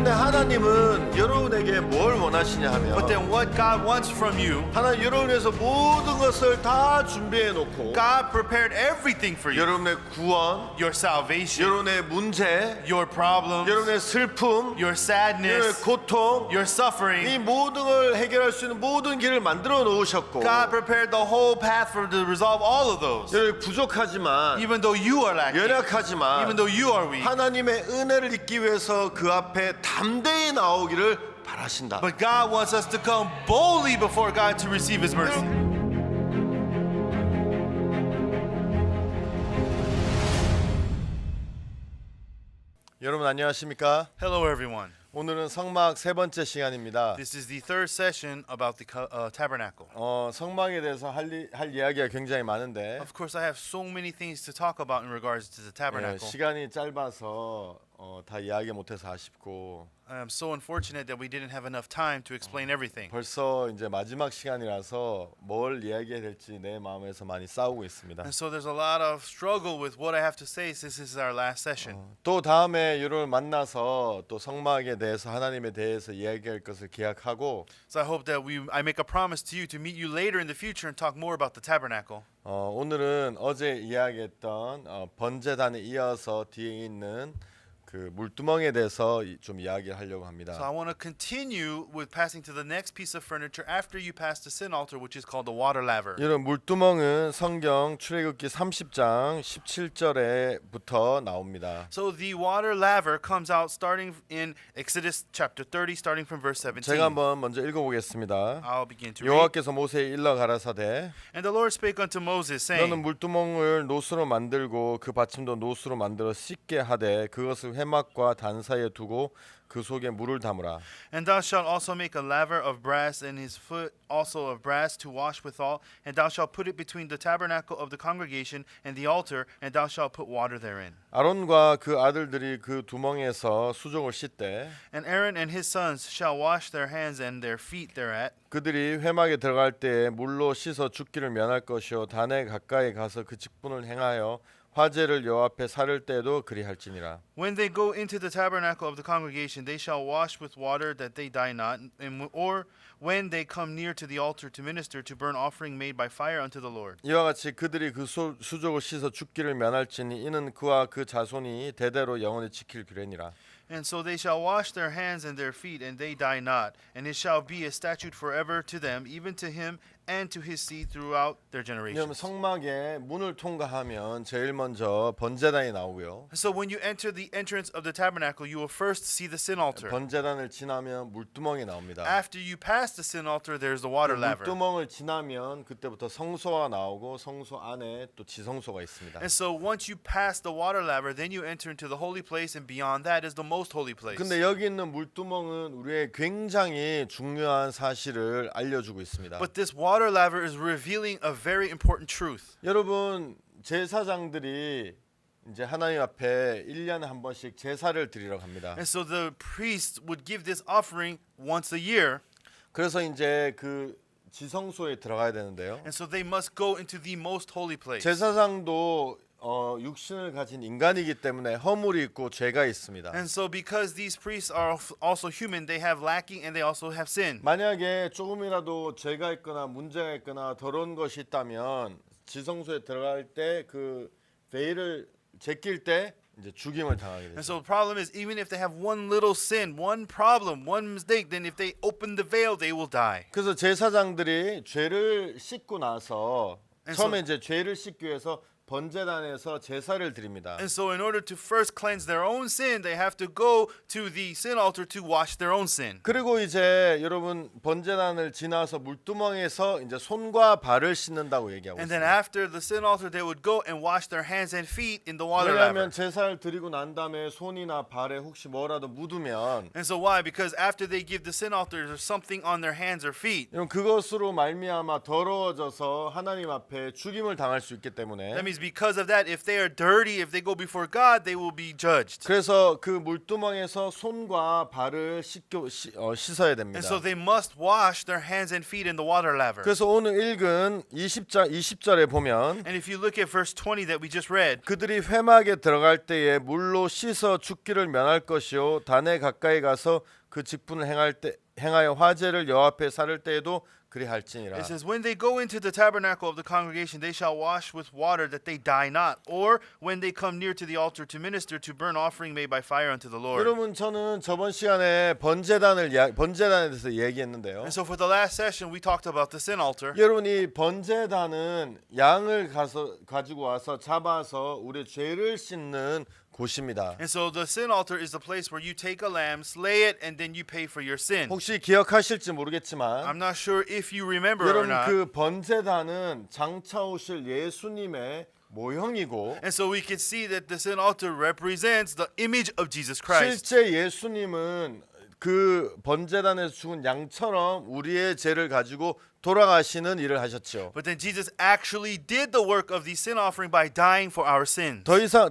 근데 하나님은 여러분에게 뭘 원하시냐 하면 But then what God wants from you, 하나님 여러분을 위해서 모든 것을 다 준비해 놓고 God prepared everything for you. 여러분의 구원, Your salvation, 여러분의 문제, your problems, 여러분의 슬픔, your 여러분의 sadness, 고통, your suffering. 이 모든 걸 해결할 수 있는 모든 길을 만들어 놓으셨고 God prepared the whole path for to resolve all of those. 여러분 부족하지만 Even though you are lacking, 연약하지만 even though you are weak, 하나님의 은혜를 입기 위해서 그 앞에 담대히 나오기를 바라신다. but God wants us to come boldly before God to receive His mercy. 여러분 안녕하십니까? Hello, everyone. 오늘은 성막 세 번째 시간입니다. This is the third session about the tabernacle. 성막에 대해서 할 이야기가 굉장히 많은데 Of course, I have so many things to talk about in regards to the tabernacle. 시간이 짧아서 다 이야기 못해서 아쉽고 I'm so unfortunate that we didn't have enough time to explain everything. 벌써 이제 마지막 시간이라서 뭘 이야기해야 될지 내 마음에서 많이 싸우고 있습니다. And so there's a lot of struggle with what I have to say since this is our last session. 또 다음에 여러분 만나서 또 성막에 대해서 하나님에 대해서 이야기할 것을 기약하고 So I hope that I make a promise to you to meet you later in the future and talk more about the tabernacle. 오늘은 어제 이야기했던 번제단에 이어서 뒤에 있는 그 물두멍에 대해서 좀 이야기를 하려고 합니다. So I want to continue with passing to the next piece of furniture after you pass the sin altar, which is called the water laver. 여러분 물두멍은 성경 출애굽기 30장 17절에부터 나옵니다. So the water laver comes out starting in Exodus chapter 30, starting from verse 17. 제가 한번 먼저 읽어보겠습니다. I'll begin to read. 여호와께서 모세에 일러 가라사대 And the Lord spake unto Moses, 너는 saying, 물두멍을 노수로 만들고 그 받침도 노수로 만들어 씻게 하되 그것을 회막과 단 사이에 두고 그 속에 물을 담으라. And thou shalt also make a laver of brass, and his foot also of brass to wash withal. And thou shalt put it between the tabernacle of the congregation and the altar, and thou shalt put water therein. 아론과 그 아들들이 그 두멍에서 수족을 씻되 And Aaron and his sons shall wash their hands and their feet thereat. 그들이 회막에 들어갈 때에 물로 씻어 죽기를 면할 것이요 단에 가까이 가서 그 직분을 행하여 화제를 여호와 앞에 사를 때도 그리할지니라. When they go into the tabernacle of the congregation, they shall wash with water that they die not, or when they come near to the altar to minister to burnt offering made by fire unto the Lord. 이와 같이 그들이 그 수족을 씻어 죽기를 면할지니 이는 그와 그 자손이 대대로 영원히 지킬 규례니라. And so they shall wash their hands and their feet, and they die not. And it shall be a statute forever to them, even to him and to his seed throughout their 그럼 generations. 성막에 문을 통과하면 제일 먼저 번제단이 나오고요. So when you enter the entrance of the tabernacle, you will first see the sin altar. 번제단을 지나면 물두멍이 나옵니다. After you pass the sin altar, there's the water laver. 물두멍을 지나면 그때부터 성소가 나오고 성소 안에 또 지성소가 있습니다. And so once you pass the water laver, then you enter into the holy place, and beyond that is the most holy place. 근데 여기 있는 물두멍은 우리의 굉장히 중요한 사실을 알려주고 있습니다. But this water laver is revealing a very important truth. 여러분 제사장들이 이제 하나님 앞에 1년에 한 번씩 제사를 드리러 갑니다. And so the priest would give this offering once a year. 그래서 이제 그 지성소에 들어가야 되는데요. And so they must go into the most holy place. 제사장도 육신을 가진 인간이기 때문에 허물이 있고 죄가 있습니다. And so because these priests are also human, they have lacking and they also have sin. 만약에 조금이라도 죄가 있거나 문제가 있거나 더러운 것이 있다면 지성소에 들어갈 때 그 베일을 제낄 때 이제 죽임을 당하게 And 되죠. so the problem is, even if they have one little sin, one problem, one mistake, then if they open the veil, they will die. 그래서 제사장들이 죄를 씻고 나서 처음에 이제 죄를 씻기 위해서 번제단에서 제사를 드립니다. And so in order to first cleanse their own sin, they have to go to the sin altar to wash their own sin. 그리고 이제 여러분 번제단을 지나서 물두멍에서 이제 손과 발을 씻는다고 얘기하고 And then 있습니다. after the sin altar, they would go and wash their hands and feet in the water 왜냐하면 laver. 제사를 드리고 난 다음에 손이나 발에 혹시 뭐라도 묻으면 And so why? Because after they give the sin altar, there's something on their hands or feet. 그것으로 말미암아 더러워져서 하나님 앞에 죽임을 당할 수 있기 때문에 That means means because of that, if they are dirty, if they go before God, they will be judged. 그래서 그 물두멍에서 손과 발을 씻어야 됩니다. And so they must wash their hands and feet in the water laver. 그래서 오늘 읽은 20절에 보면 And if you look at verse 20 that we just read, 그들이 회막에 들어갈 때에 물로 씻어 죽기를 면할 것이요 단에 가까이 가서 그 직분을 행하여 화제를 여호와 앞에 살을 때에도 그리할지니라. it says, when they go into the tabernacle of the congregation, they shall wash with water that they die not. Or when they come near to the altar to minister to burnt offering made by fire unto the Lord. 여러분 저는 저번 시간에 번제단에 대해서 얘기했는데요. And so for the last session, we talked about the sin altar. 여러분 이 번제단은 양을 가지고 와서 잡아서 우리의 죄를 씻는 곳입니다. And so the sin altar is the place where you take a lamb, slay it, and then you pay for your sin. 혹시 기억하실지 모르겠지만 I'm not sure if you remember or 여러분 not. 그 번제단은 장차 오실 예수님의 모형이고 And so we can see that the sin altar represents the image of Jesus Christ. 실제 예수님은 그 번제단에서 죽은 양처럼 우리의 죄를 가지고 돌아가시는 일을 하셨죠. But then Jesus actually did the work of the sin offering by dying for our sins.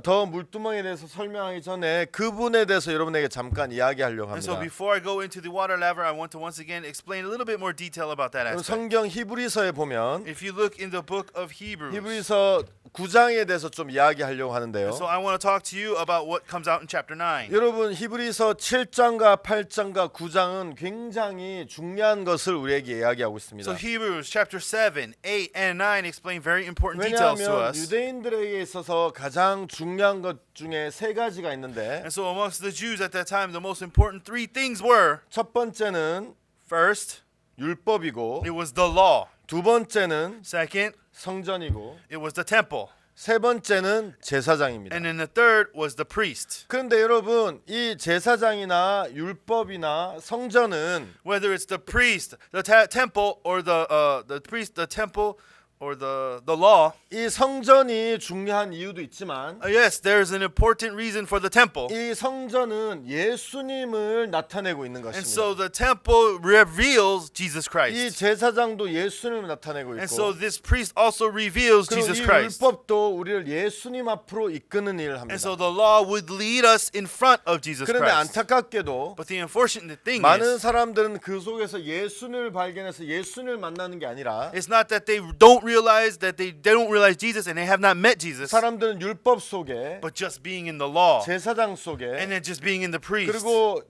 더 물두멍에 대해서 설명하기 전에 그분에 대해서 여러분에게 잠깐 이야기하려고 And so 합니다. before I go into the water laver, I want to once again explain a little bit more detail about that aspect. 성경 히브리서에 보면 If you look in the book of Hebrews, 히브리서 9장에 대해서 좀 이야기하려고 하는데요. so I want to talk to you about what comes out in chapter 9. 여러분 히브리서 7장과 8장과 9장은 굉장히 중요한 것을 우리에게 이야기하고 있습니다. So Hebrews chapter 7, 8, and 9 explain very important details to 왜냐하면 us. 유대인들에게 있어서 가장 중요한 것 중에 세 가지가 있는데 And so amongst the Jews at that time, the most important three things were, 첫 번째는 first, 율법이고 it was the law. 두 번째는 Second, 성전이고 it was the temple. 세 번째는 제사장입니다. And then the third was the priest. 그런데 여러분 이 제사장이나 율법이나 성전은 Whether it's the priest, the temple, or the priest, the temple, or the law. 이 성전이 중요한 이유도 있지만 Yes, there's an important reason for the temple. 이 성전은 예수님을 나타내고 있는 And 것입니다. so the temple reveals Jesus 이 Christ. 제사장도 예수님을 나타내고 And so 있고 this priest also reveals 그리고 Jesus 이 Christ. 율법도 우리를 예수님 앞으로 이끄는 일을 합니다. And so the law would lead us in front of Jesus 그런데 Christ. 안타깝게도 But the unfortunate thing 많은 is, 사람들은 그 속에서 예수님을 발견해서 예수님을 만나는 게 아니라 it's not that they don't realize that they don't realize Jesus and they have not met Jesus, 사람들은 율법 속에 but just being in the law 제사장 속에 and then just being in the priest. 그리고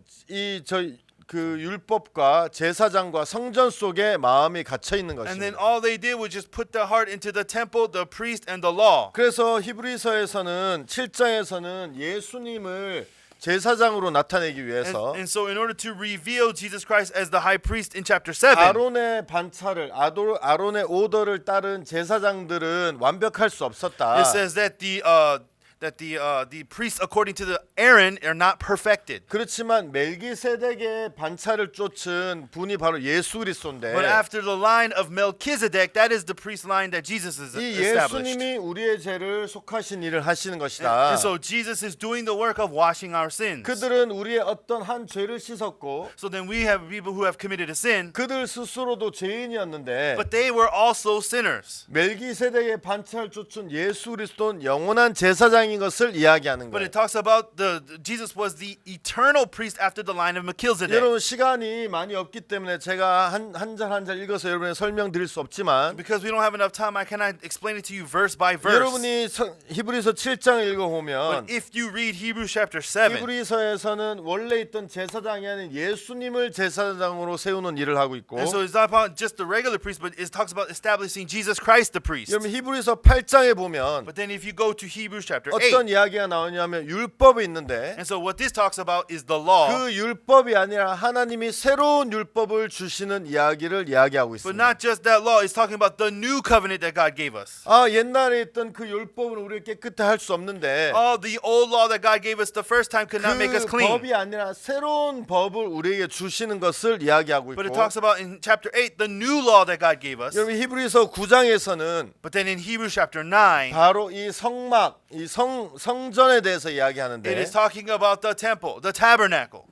그 율법과 제사장과 성전 속에 마음이 갇혀 있는 And then 것입니다. all they did was just put their heart into the temple, the priest, and the law. 그래서 히브리서에서는 7장에서는 예수님을 제사장으로 나타내기 위해서 And so in order to reveal Jesus Christ as the high priest in chapter 7, 아론의 반차를 아론의 오더를 따른 제사장들은 완벽할 수 없었다. it says that the priests according to the Aaron are not perfected. 그렇지만 멜기세덱의 반차를 쫓은 분이 바로 예수 그리스도인데 But after the line of Melchizedek, that is the priest line that Jesus is 이 established. 예수님이 우리의 죄를 속하신 일을 하시는 것이다. And so Jesus is doing the work of washing our sins. 그들은 우리의 어떤 한 죄를 씻었고 So then we have people who have committed a sin, 그들 스스로도 죄인이었는데 but they were also sinners. 멜기세덱의 반차를 쫓은 예수 그리스도는 영원한 제사장인 것을 이야기하는 But 거예요. it talks about Jesus was the eternal priest after the line of Melchizedek. 여러분 시간이 많이 없기 때문에 제가 한 절 한 절 읽어서 여러분에 설명드릴 수 없지만 Because we don't have enough time, I cannot explain it to you verse by verse. 여러분이 히브리서 7장을 읽어보면 But if you read Hebrews chapter 7, 히브리서에서는 원래 있던 제사장이 아닌 예수님을 제사장으로 세우는 일을 하고 있고 and so it's not about just the regular priest, but it talks about establishing Jesus Christ the priest. 여러분 히브리서 8장에 보면 But then if you go to Hebrews chapter 8, 어떤 이야기가 나오냐면 율법이 있는데 and so what this talks about is the law, 그 율법이 아니라 하나님이 새로운 율법을 주시는 이야기를 이야기하고 but 있습니다. not just that law, it's talking about the new covenant that God gave us. 옛날에 있던 그 율법은 우리를 깨끗해 할 수 없는데 The old law that God gave us the first time could not make us 그 clean. 법이 아니라 새로운 법을 우리에게 주시는 것을 이야기하고 But it 있고 talks about in chapter 8 the new law that God gave us. 여러분 히브리서 9장에서는 But then in Hebrews chapter 9, 바로 이 성막, 이 성전에 대해서 it 이야기하는데 is talking about the temple, the tabernacle.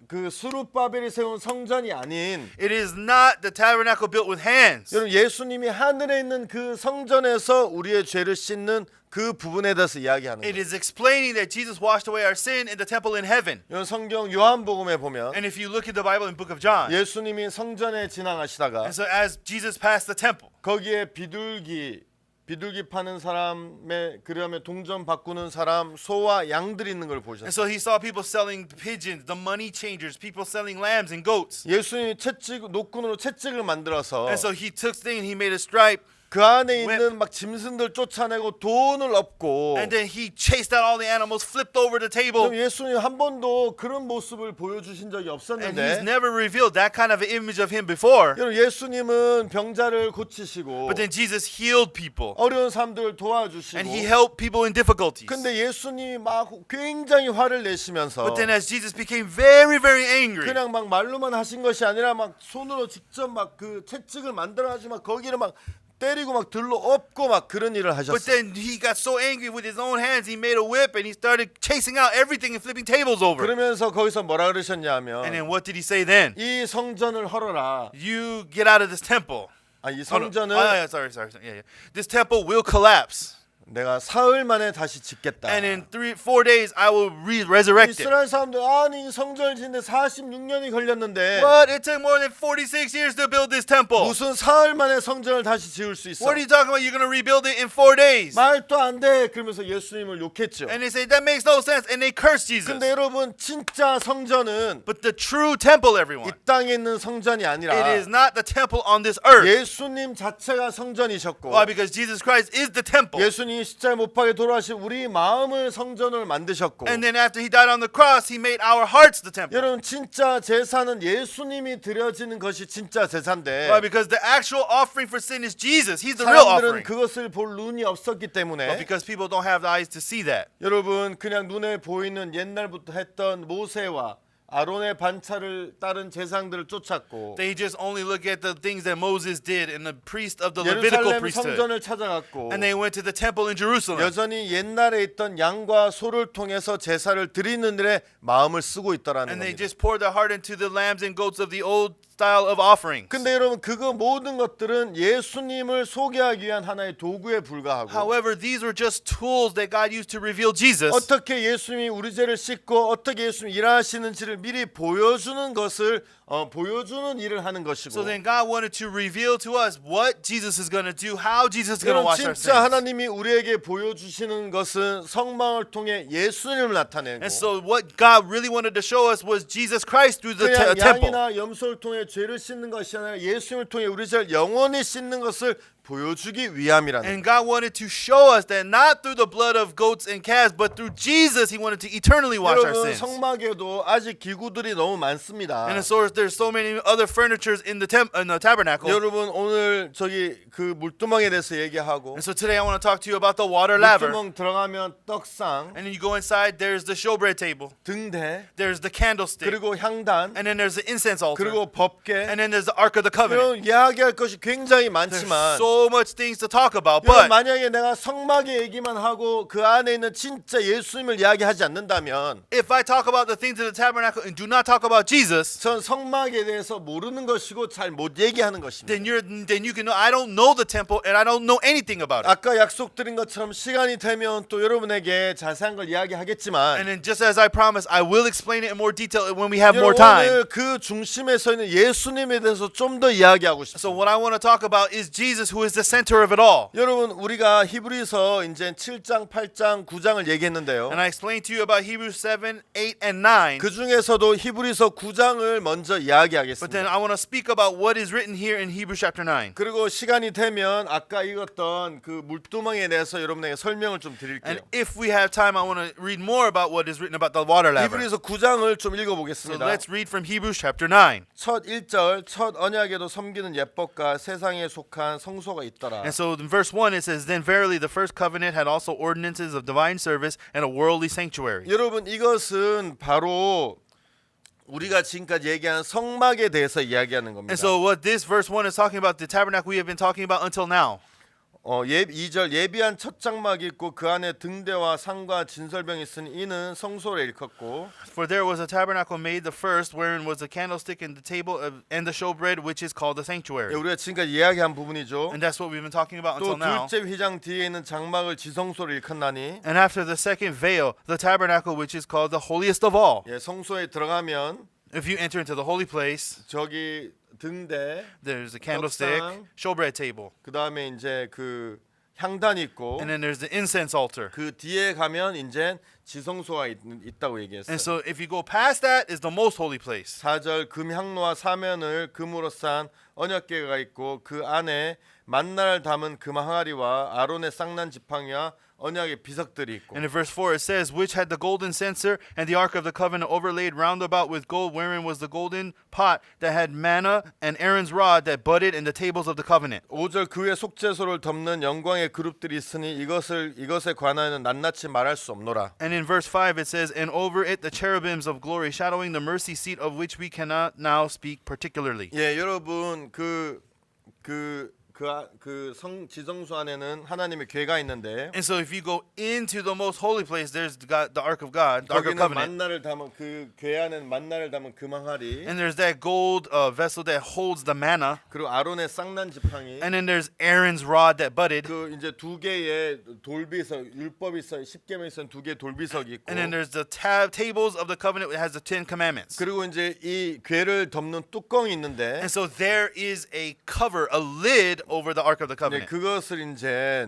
그 수룹바벨이 세운 성전이 아닌 It is not the tabernacle built with hands. 여러분 예수님이 하늘에 있는 그 성전에서 우리의 죄를 씻는 그 부분에 대해서 이야기하는 It 거예요. is explaining that Jesus washed away our sin in the temple in heaven. 여러분 성경 요한복음에 보면 And if you look at the Bible in book of John, 예수님이 성전에 지나가시다가 and so as Jesus passed the temple, 거기에 비둘기 파는 사람의 그다음에 동전 바꾸는 사람 소와 양들이 있는 걸 and 보셨어요. so he saw people selling pigeons, the money changers, people selling lambs and goats. 예수님이 노끈으로 채찍을 만들어서 And so he took things, he made a stripe, 그 안에 있는 막 짐승들 쫓아내고 돈을 엎고 and then he chased out all the animals, flipped over the table. 그럼 예수님 한 번도 그런 모습을 보여주신 적이 And he's 없었는데 never revealed that kind of an image of him before. 여러분 예수님은 병자를 고치시고 But then Jesus healed people, 어려운 사람들을 and he 도와주시고 helped people in difficulties. 근데 예수님이 막 굉장히 화를 내시면서 But then as Jesus became very, very angry, 그냥 막 말로만 하신 것이 아니라 막 손으로 직접 막 그 채찍을 만들어가지고 막 거기를 막 때리고 막 들로 엎고 막 그런 일을 but 하셨어요. then he got so angry with his own hands, he made a whip and he started chasing out everything and flipping tables over. 그러면서 거기서 뭐라 And 그러셨냐면 then what did he say then? 이 성전을 헐어라. You get out of this temple. 아, 이 Oh, no. 성전을 yeah, sorry. Yeah. This temple will collapse. 내가 사흘 만에 다시 짓겠다. And in 3-4 days I will resurrect it. 이스라엘 사람들 아니 이 성전을 짓는데 46년이 걸렸는데 But it took more than 46 years to build this temple. 무슨 사흘 만에 성전을 다시 지을 수 있어? What are you talking about? You're going to rebuild it in 4 days. 말도 안 돼. 그러면서 예수님을 욕했죠. And they say that makes no sense, and they curse Jesus. 근데 여러분 진짜 성전은 But the true temple, 이 everyone, 땅에 있는 성전이 아니라 it is not the temple on this earth. 예수님 자체가 성전이셨고 Why? Because Jesus Christ is the temple. 예수님이 십자가에 못 박에 돌아가신 우리 마음을 성전을 만드셨고 And then after he died on the cross, he made our hearts the temple. 여러분 진짜 제사는 예수님이 드려지는 것이 진짜 제사인데 Why? Because the actual offering for sin is Jesus. He's the real 사람들은 offering. 그것을 볼 눈이 없었기 But 때문에 because people don't have the eyes to see that. 여러분 그냥 눈에 보이는 옛날부터 했던 모세와 아론의 반차를 따른 제사장들을 쫓았고 They just only look at the things that Moses did and the priest of the Levitical 예루살렘 priesthood. 성전을 찾아갔고 And they went to the temple in Jerusalem. 여전히 옛날에 있던 양과 소를 통해서 제사를 드리는 일에 마음을 쓰고 있더라는 And they 겁니다. just poured their heart into the lambs and goats of the old style of offerings. 근데 여러분 그거 모든 것들은 예수님을 소개하기 위한 하나의 도구에 불과하고 However, these were just tools that God used to reveal Jesus. 어떻게 예수님이 우리 죄를 씻고 어떻게 예수님이 일하시는지를 미리 보여주는 것을 보여주는 일을 하는 것이고 So then God wanted to reveal to us what Jesus is going to do, how Jesus is going to 여러분 wash our 진짜 sins. 하나님이 우리에게 보여주시는 것은 성망을 통해 예수님을 나타내고 And so what God really wanted to show us was Jesus Christ through the 그냥 temple. 양이나 염소를 통해 죄를 씻는 것이 아니라 예수님을 통해 우리 죄를 영원히 씻는 것을 보여주기 위함이라는 And God wanted to show us that not through the blood of goats and calves, but through Jesus, He wanted to eternally wash our 여러분 sins. 성막에도 아직 기구들이 너무 많습니다. And so there's so many other furnitures in the tabernacle. 여러분 오늘 저기 그 물두멍에 대해서 얘기하고 And so today I want to talk to you about the water laver. 물두멍 들어가면 떡상, And then you go inside, there's the showbread table, 등대, there's the candlestick, 그리고 향단, and then there's the incense altar, 그리고 법궤. and then there's the Ark of the Covenant. 여러분 이야기할 것이 굉장히 There's 많지만 so much things to talk about, 여러분 but 만약에 내가 성막의 얘기만 하고 그 안에 있는 진짜 예수님을 이야기하지 않는다면 if I talk about the things of the tabernacle and do not talk about Jesus, 전 성막에 대해서 모르는 것이고 잘 못 얘기하는 것입니다. then you can know I don't know the temple and I don't know anything about it. 아까 약속드린 것처럼 시간이 되면 또 여러분에게 자세한 걸 And 이야기하겠지만 then just as I promised, I will explain it in more detail when we have more 여러분 time. 오늘 그 중심에 서 있는 예수님에 대해서 좀 더 이야기하고 So 싶습니다. what I want to talk about is Jesus, who is the center of it all. 여러분 우리가 히브리서 이제 7장, 8장, 9장을 얘기했는데요. And I explained to you about Hebrews 7, 8, and 9. 그 중에서도 히브리서 9장을 먼저 But then 이야기하겠습니다. I want to speak about what is written here in Hebrews chapter 9. 그리고 시간이 되면 아까 읽었던 그 물두멍에 대해서 여러분에게 설명을 좀 And 드릴게요. if we have time, I want to read more about what is written about the water laver. 히브리서 9장을 좀 So 읽어보겠습니다. let's read from Hebrews chapter 9. 첫 1절 첫 언약에도 섬기는 예법과 세상에 속한 성소가 있더라. And so in verse 1 it says, Then verily the first covenant had also ordinances of divine service and a worldly sanctuary. 여러분 이것은 바로 우리가 지금까지 얘기한 성막에 대해서 이야기하는 겁니다. And so what this verse 1 is talking about, the tabernacle we have been talking about until now. 2절 예비한 첫 장막이 있고 그 안에 등대와 상과 진설병이 있으니 이는 성소를 일컫고 For there was a tabernacle made the first, wherein was the candlestick and the table and the showbread, which is called the sanctuary. 우리가 지금까지 이야기한 부분이죠. And that's what we've been talking about 또 until now. 둘째 휘장 뒤에 있는 장막을 지성소를 일컫나니 And after the second veil, the tabernacle, which is called the holiest of all. 예, 성소에 들어가면 If you enter into the holy place, 저기 등대 there's a candlestick, 떡상. showbread table, 그 다음에 이제 그 향단이 있고 and then there's the incense altar. 그 뒤에 가면 이제 지성소가 있다고 얘기했어요. And so if you go past that, is the most holy place. 4절 금향로와 사면을 금으로 싼 언약궤가 있고 그 안에 만나를 담은 금 항아리와 아론의 쌍난 지팡이와 언약의 비석들이 있고 And in verse 4 it says, which had the golden censer and the ark of the covenant overlaid round about with gold, wherein was the golden pot that had manna and Aaron's rod that budded in the tables of the covenant. 5절 그 위에 속죄소를 덮는 영광의 그룹들이 있으니 이것에 관하여는 낱낱이 말할 수 없노라. And in verse 5 it says, and over it the cherubims of glory, shadowing the mercy seat, of which we cannot now speak particularly. 예, 여러분 지성소 안에는 하나님의 궤가 있는데 And so if you go into the most holy place, there's the ark of God, the ark of 거기는 covenant. 만나를 담은 그 궤 안에는 만나를 담은 금 항아리 And there's that gold vessel that holds the manna. 그리고 아론의 쌍난 지팡이 And then there's Aaron's rod that budded. 그 이제 두 개의 돌비석 율법이 있어 10계명 있어 두 개의 돌비석이 있고 And then there's the tables of the covenant. It has the 10 commandments. 그리고 이제 이 궤를 덮는 뚜껑이 있는데 And so there is a cover, a lid over the ark of the 네, covenant. 그것을 이제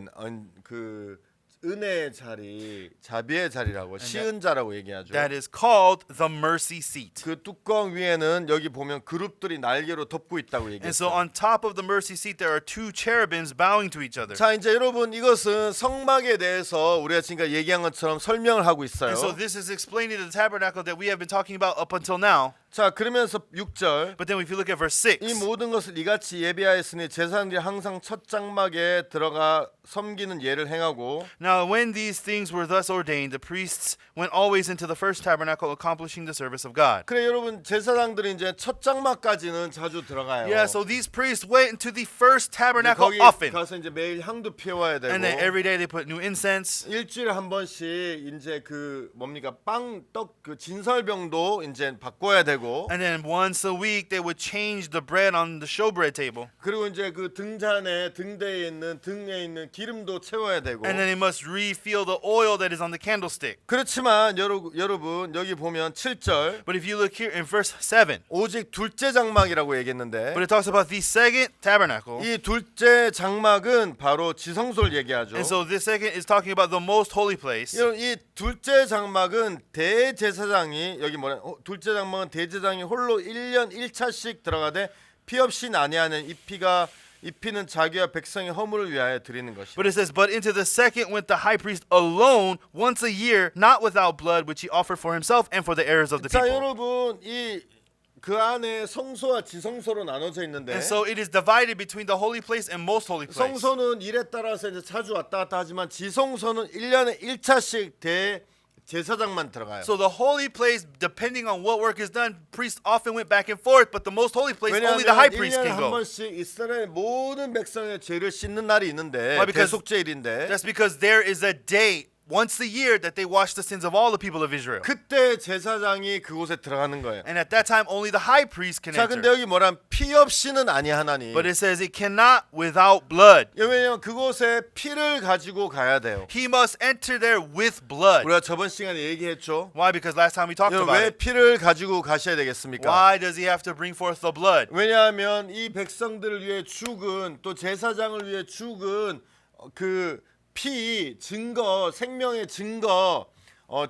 그 은혜의 자리, 자비의 자리라고 시은 자라고 얘기하죠. That is called the mercy seat. 그 뚜껑 위에는 여기 보면 그룹들이 날개로 덮고 있다고 And so 얘기했어요. on top of the mercy seat there are two cherubims bowing to each other. 자, 이제 여러분 이것은 성막에 대해서 우리가 지금까지 얘기한 것처럼 설명을 하고 있어요. And so this is explaining the tabernacle that we have been talking about up until now. 자, 그러면서 6절 But then if you look at verse 6, 이 모든 것을 이같이 예비하였으니 제사장들이 항상 첫 장막에 들어가 섬기는 예를 행하고 now when these things were thus ordained, the priests went always into the first tabernacle, accomplishing the service of God. 그래 여러분 제사장들이 이제 첫 장막까지는 자주 들어가요. Yeah, so these priests went into the first tabernacle 거기 often. 가서 이제 매일 향도 피워야 되고 And then every day they put new incense. 일주일에 한 번씩 이제 그 뭡니까 빵떡 그 진설병도 이제 바꿔야 되고 And then once a week they would change the bread on the showbread table. 그리고 이제 그 등잔에 등대에 있는 등에 있는 기름도 채워야 되고 And then they must refill the oil that is on the candlestick. 그렇지만 여러분 여기 보면 7절 But if you look here in verse 7, 오직 둘째 장막이라고 얘기했는데 but it talks about the second tabernacle. 이 둘째 장막은 바로 지성소를 얘기하죠. And so this second is talking about the most holy place. 여러분 이 둘째 장막은 대제사장이 여기 뭐냐 둘째 장막은 대제사장이 홀로 1년 1차씩 들어가되 피 없이 아니하는 이 피는 자기와 백성의 허물을 위하여 드리는 것이다. But it says, but into the second went the high priest alone once a year, not without blood, which he offered for himself and for the errors of the 자, people. 여러분 그 안에 성소와 지성소로 나눠져 있는데 And so it is divided between the holy place and most holy place. 성소는 일에 따라서 이제 자주 왔다 갔다 하지만 지성소는 1년에 1차씩 제사장만 들어가요. So the holy place, depending on what work is done, priests often went back and forth, but the most holy place, only the high 왜냐하면 priest 1년에 can 한 go. 번씩 이스라엘 모든 백성의 죄를 씻는 날이 있는데 Why? Because 대속죄일인데 That's because there is a day once a year that they wash the sins of all the people of Israel. 그때 제사장이 그곳에 들어가는 거예요. And at that time, only the high priest can 자, 근데 enter. 여기 뭐란 피 없이는 아니하나니. But it says it cannot without blood. 왜냐면 그곳에 피를 가지고 가야 돼요. He must enter there with blood. 우리가 저번 시간에 얘기했죠. Why? Because last time we talked 여러분, about 왜 it. 피를 가지고 가셔야 되겠습니까? Why does he have to bring forth the blood? 왜냐하면 이 백성들을 위해 죽은 또 제사장을 위해 죽은 그 피 증거 생명의 증거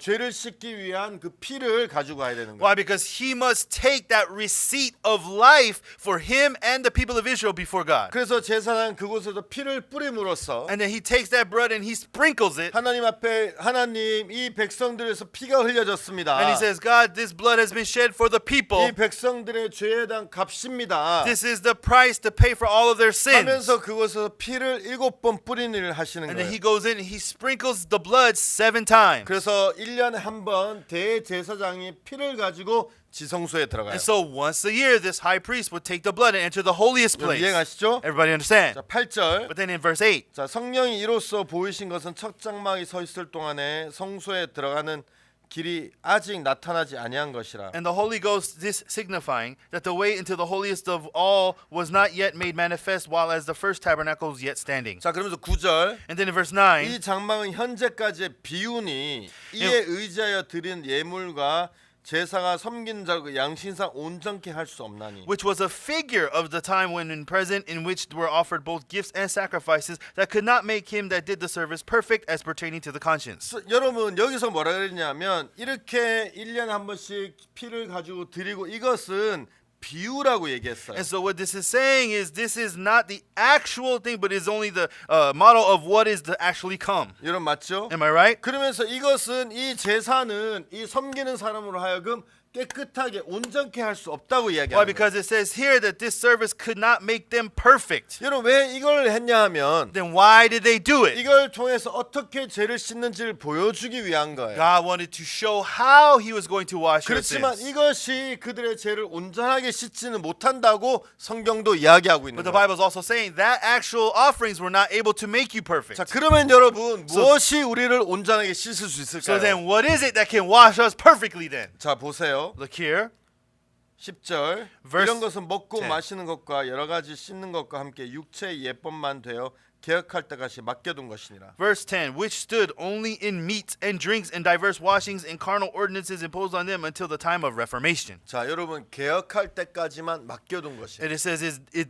죄를 씻기 위한 그 피를 가지고 가야 되는 거예요. Why? Because he must take that receipt of life for him and the people of Israel before God. 그래서 제사장 그곳에서 피를 뿌림으로써 And then he takes that blood and he sprinkles it. 하나님 앞에 하나님 이 백성들에서 피가 흘려졌습니다. And he says, God, this blood has been shed for the people. 이 백성들의 죄에 대한 값입니다. This is the price to pay for all of their sins. 하면서 그곳에서 피를 7번 뿌리는 일을 하시는 And then he 거예요. goes in and he sprinkles the blood 7 times. 그래서 그래서 1년에 한 번 대제사장이 피를 가지고 지성소에 들어가요. And so once a year, this high priest would take the blood and enter the holiest 여러분 place. 이해가시죠? Everybody understand? 자, 8절. But then in verse 8, 자, 성령이 이로써 보이신 것은 첫 장막이 서 있을 동안에 성소에 들어가는 길이 아직 나타나지 아니한 것이라. and the Holy Ghost, this signifying that the way into the holiest of all was not yet made manifest, while as the first tabernacle was yet standing. 자, 그러면서 9절. And then in verse 9, 이 장막은 현재까지의 비유니 이에 의지하여 드린 예물과 제사가 섬긴 자 그 양신상 온전케 할 수 없나니. which was a figure of the time when in present, in which were offered both gifts and sacrifices that could not make him that did the service perfect as pertaining to the conscience. 여러분 여기서 뭐라 그랬냐면 이렇게 1년에 한 번씩 피를 가지고 드리고 이것은 비유라고 얘기했어요. And so what this is saying is this is not the actual thing, but is only the model of what is to actually come. 여러분 맞죠? Am I right? 그러면서 이것은 이 제사는 이 섬기는 사람으로 하여금 깨끗하게 온전케 할 수 없다고 Why? 이야기합니다. Because it says here that this service could not make them perfect. 여러분 왜 이걸 했냐 하면 Then why did they do it? 이걸 통해서 어떻게 죄를 씻는지를 보여주기 위한 거예요. God wanted to show how he was going to wash your 그렇지만 sins. 이것이 그들의 죄를 온전하게 씻지는 못한다고 성경도 이야기하고 있는 But the 거예요. Bible is also saying that actual offerings were not able to make you perfect. 자, 그러면 여러분 무엇이 우리를 온전하게 씻을 수 So 있을까요? then what is it that can wash us perfectly then? 자, 보세요. Look here. 10절 Verse 이런 것은 먹고 10. 마시는 것과 여러 가지 씻는 것과 함께 육체의 예법만 되어 개혁할 때까지 맡겨둔 것이니라. Verse 10, which stood only in meats and drinks and diverse washings and carnal ordinances imposed on them until the time of Reformation. 자, 여러분 개혁할 때까지만 맡겨둔 것이에요. And it says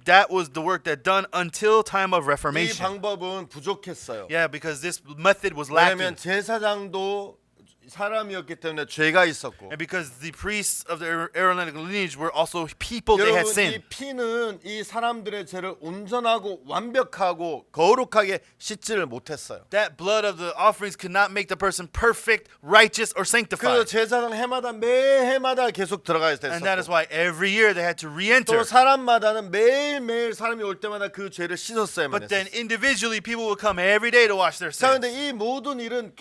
that was the work that done until time of 이 Reformation. 방법은 부족했어요. Yeah, because this method was 왜냐하면 lacking. 제사장도 사람이었기 때문에 죄가 있었고 And because the priests of the Aaronic lineage were also people, they had 여러분 이 sin. 피는 이 사람들의 죄를 온전하고 완벽하고 거룩하게 씻지를 못했어요. That blood of the offerings could not make the person perfect, righteous, or 그래서 sanctified. 제사장 해마다 매 해마다 계속 들어가야 And that is 됐었고 why every year they had to 또 re-enter. 사람마다는 매일매일 사람이 올 때마다 그 죄를 씻었어야만 But then 했어요. individually people would come every day to wash their 자, sins. 근데 이 모든 일은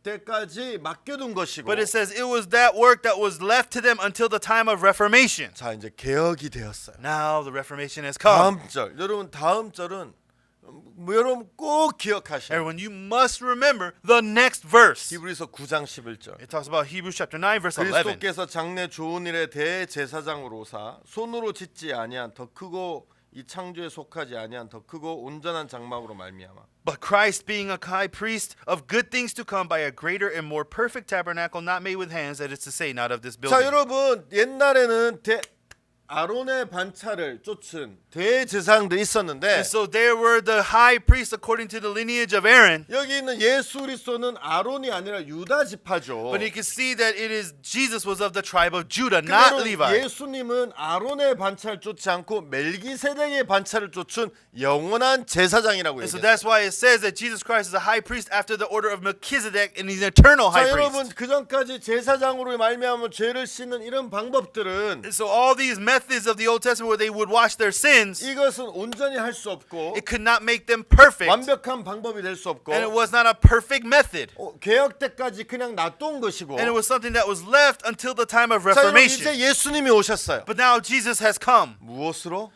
때까지 맡겨둔 것이고 But it says it was that work that was left to them until the time of Reformation. 자, 이제 개혁이 되었어요. Now the Reformation has come. 다음 절 여러분 다음 절은 여러분 꼭 기억하셔야 돼요. Everyone, you must remember the next verse. 히브리서 9장 11절 It talks about Hebrews chapter 9 verse 11. 그리스도께서 장래 좋은 일에 대제사장으로사 손으로 짓지 아니한 더 크고 이 창조에 속하지 아니한 더 크고 온전한 장막으로 말미암아 But Christ being a high priest of good things to come by a greater and more perfect tabernacle not made with hands, that is to say, not of this 자, building. 여러분 옛날에는 아론의 반차를 쫓은 대제사장도 있었는데 And so there were the high priests according to the lineage of Aaron. 여기 있는 예수 그리스도는 아론이 아니라 유다 지파죠. But you can see that it is Jesus was of the tribe of Judah, not 그대로 Levi. 예수님은 아론의 반차를 쫓지 않고 멜기세덱의 반차를 쫓은 영원한 제사장이라고 And so 얘기해요. that's why it says that Jesus Christ is a high priest after the order of Melchizedek and he's an eternal 자, high 여러분 priest. 그 전까지 제사장으로 말미암아 죄를 씻는 이런 방법들은 And so all these methods of the Old Testament where they would wash their sins, 이것은 온전히 할 수 없고 it could not make them perfect. 완벽한 방법이 될 수 없고 And it was not a perfect method. 개혁 때까지 그냥 놔둔 것이고 And it was something that was left until the time of 자, 여러분 Reformation. 이제 예수님이 오셨어요. But now Jesus has come. 무엇으로?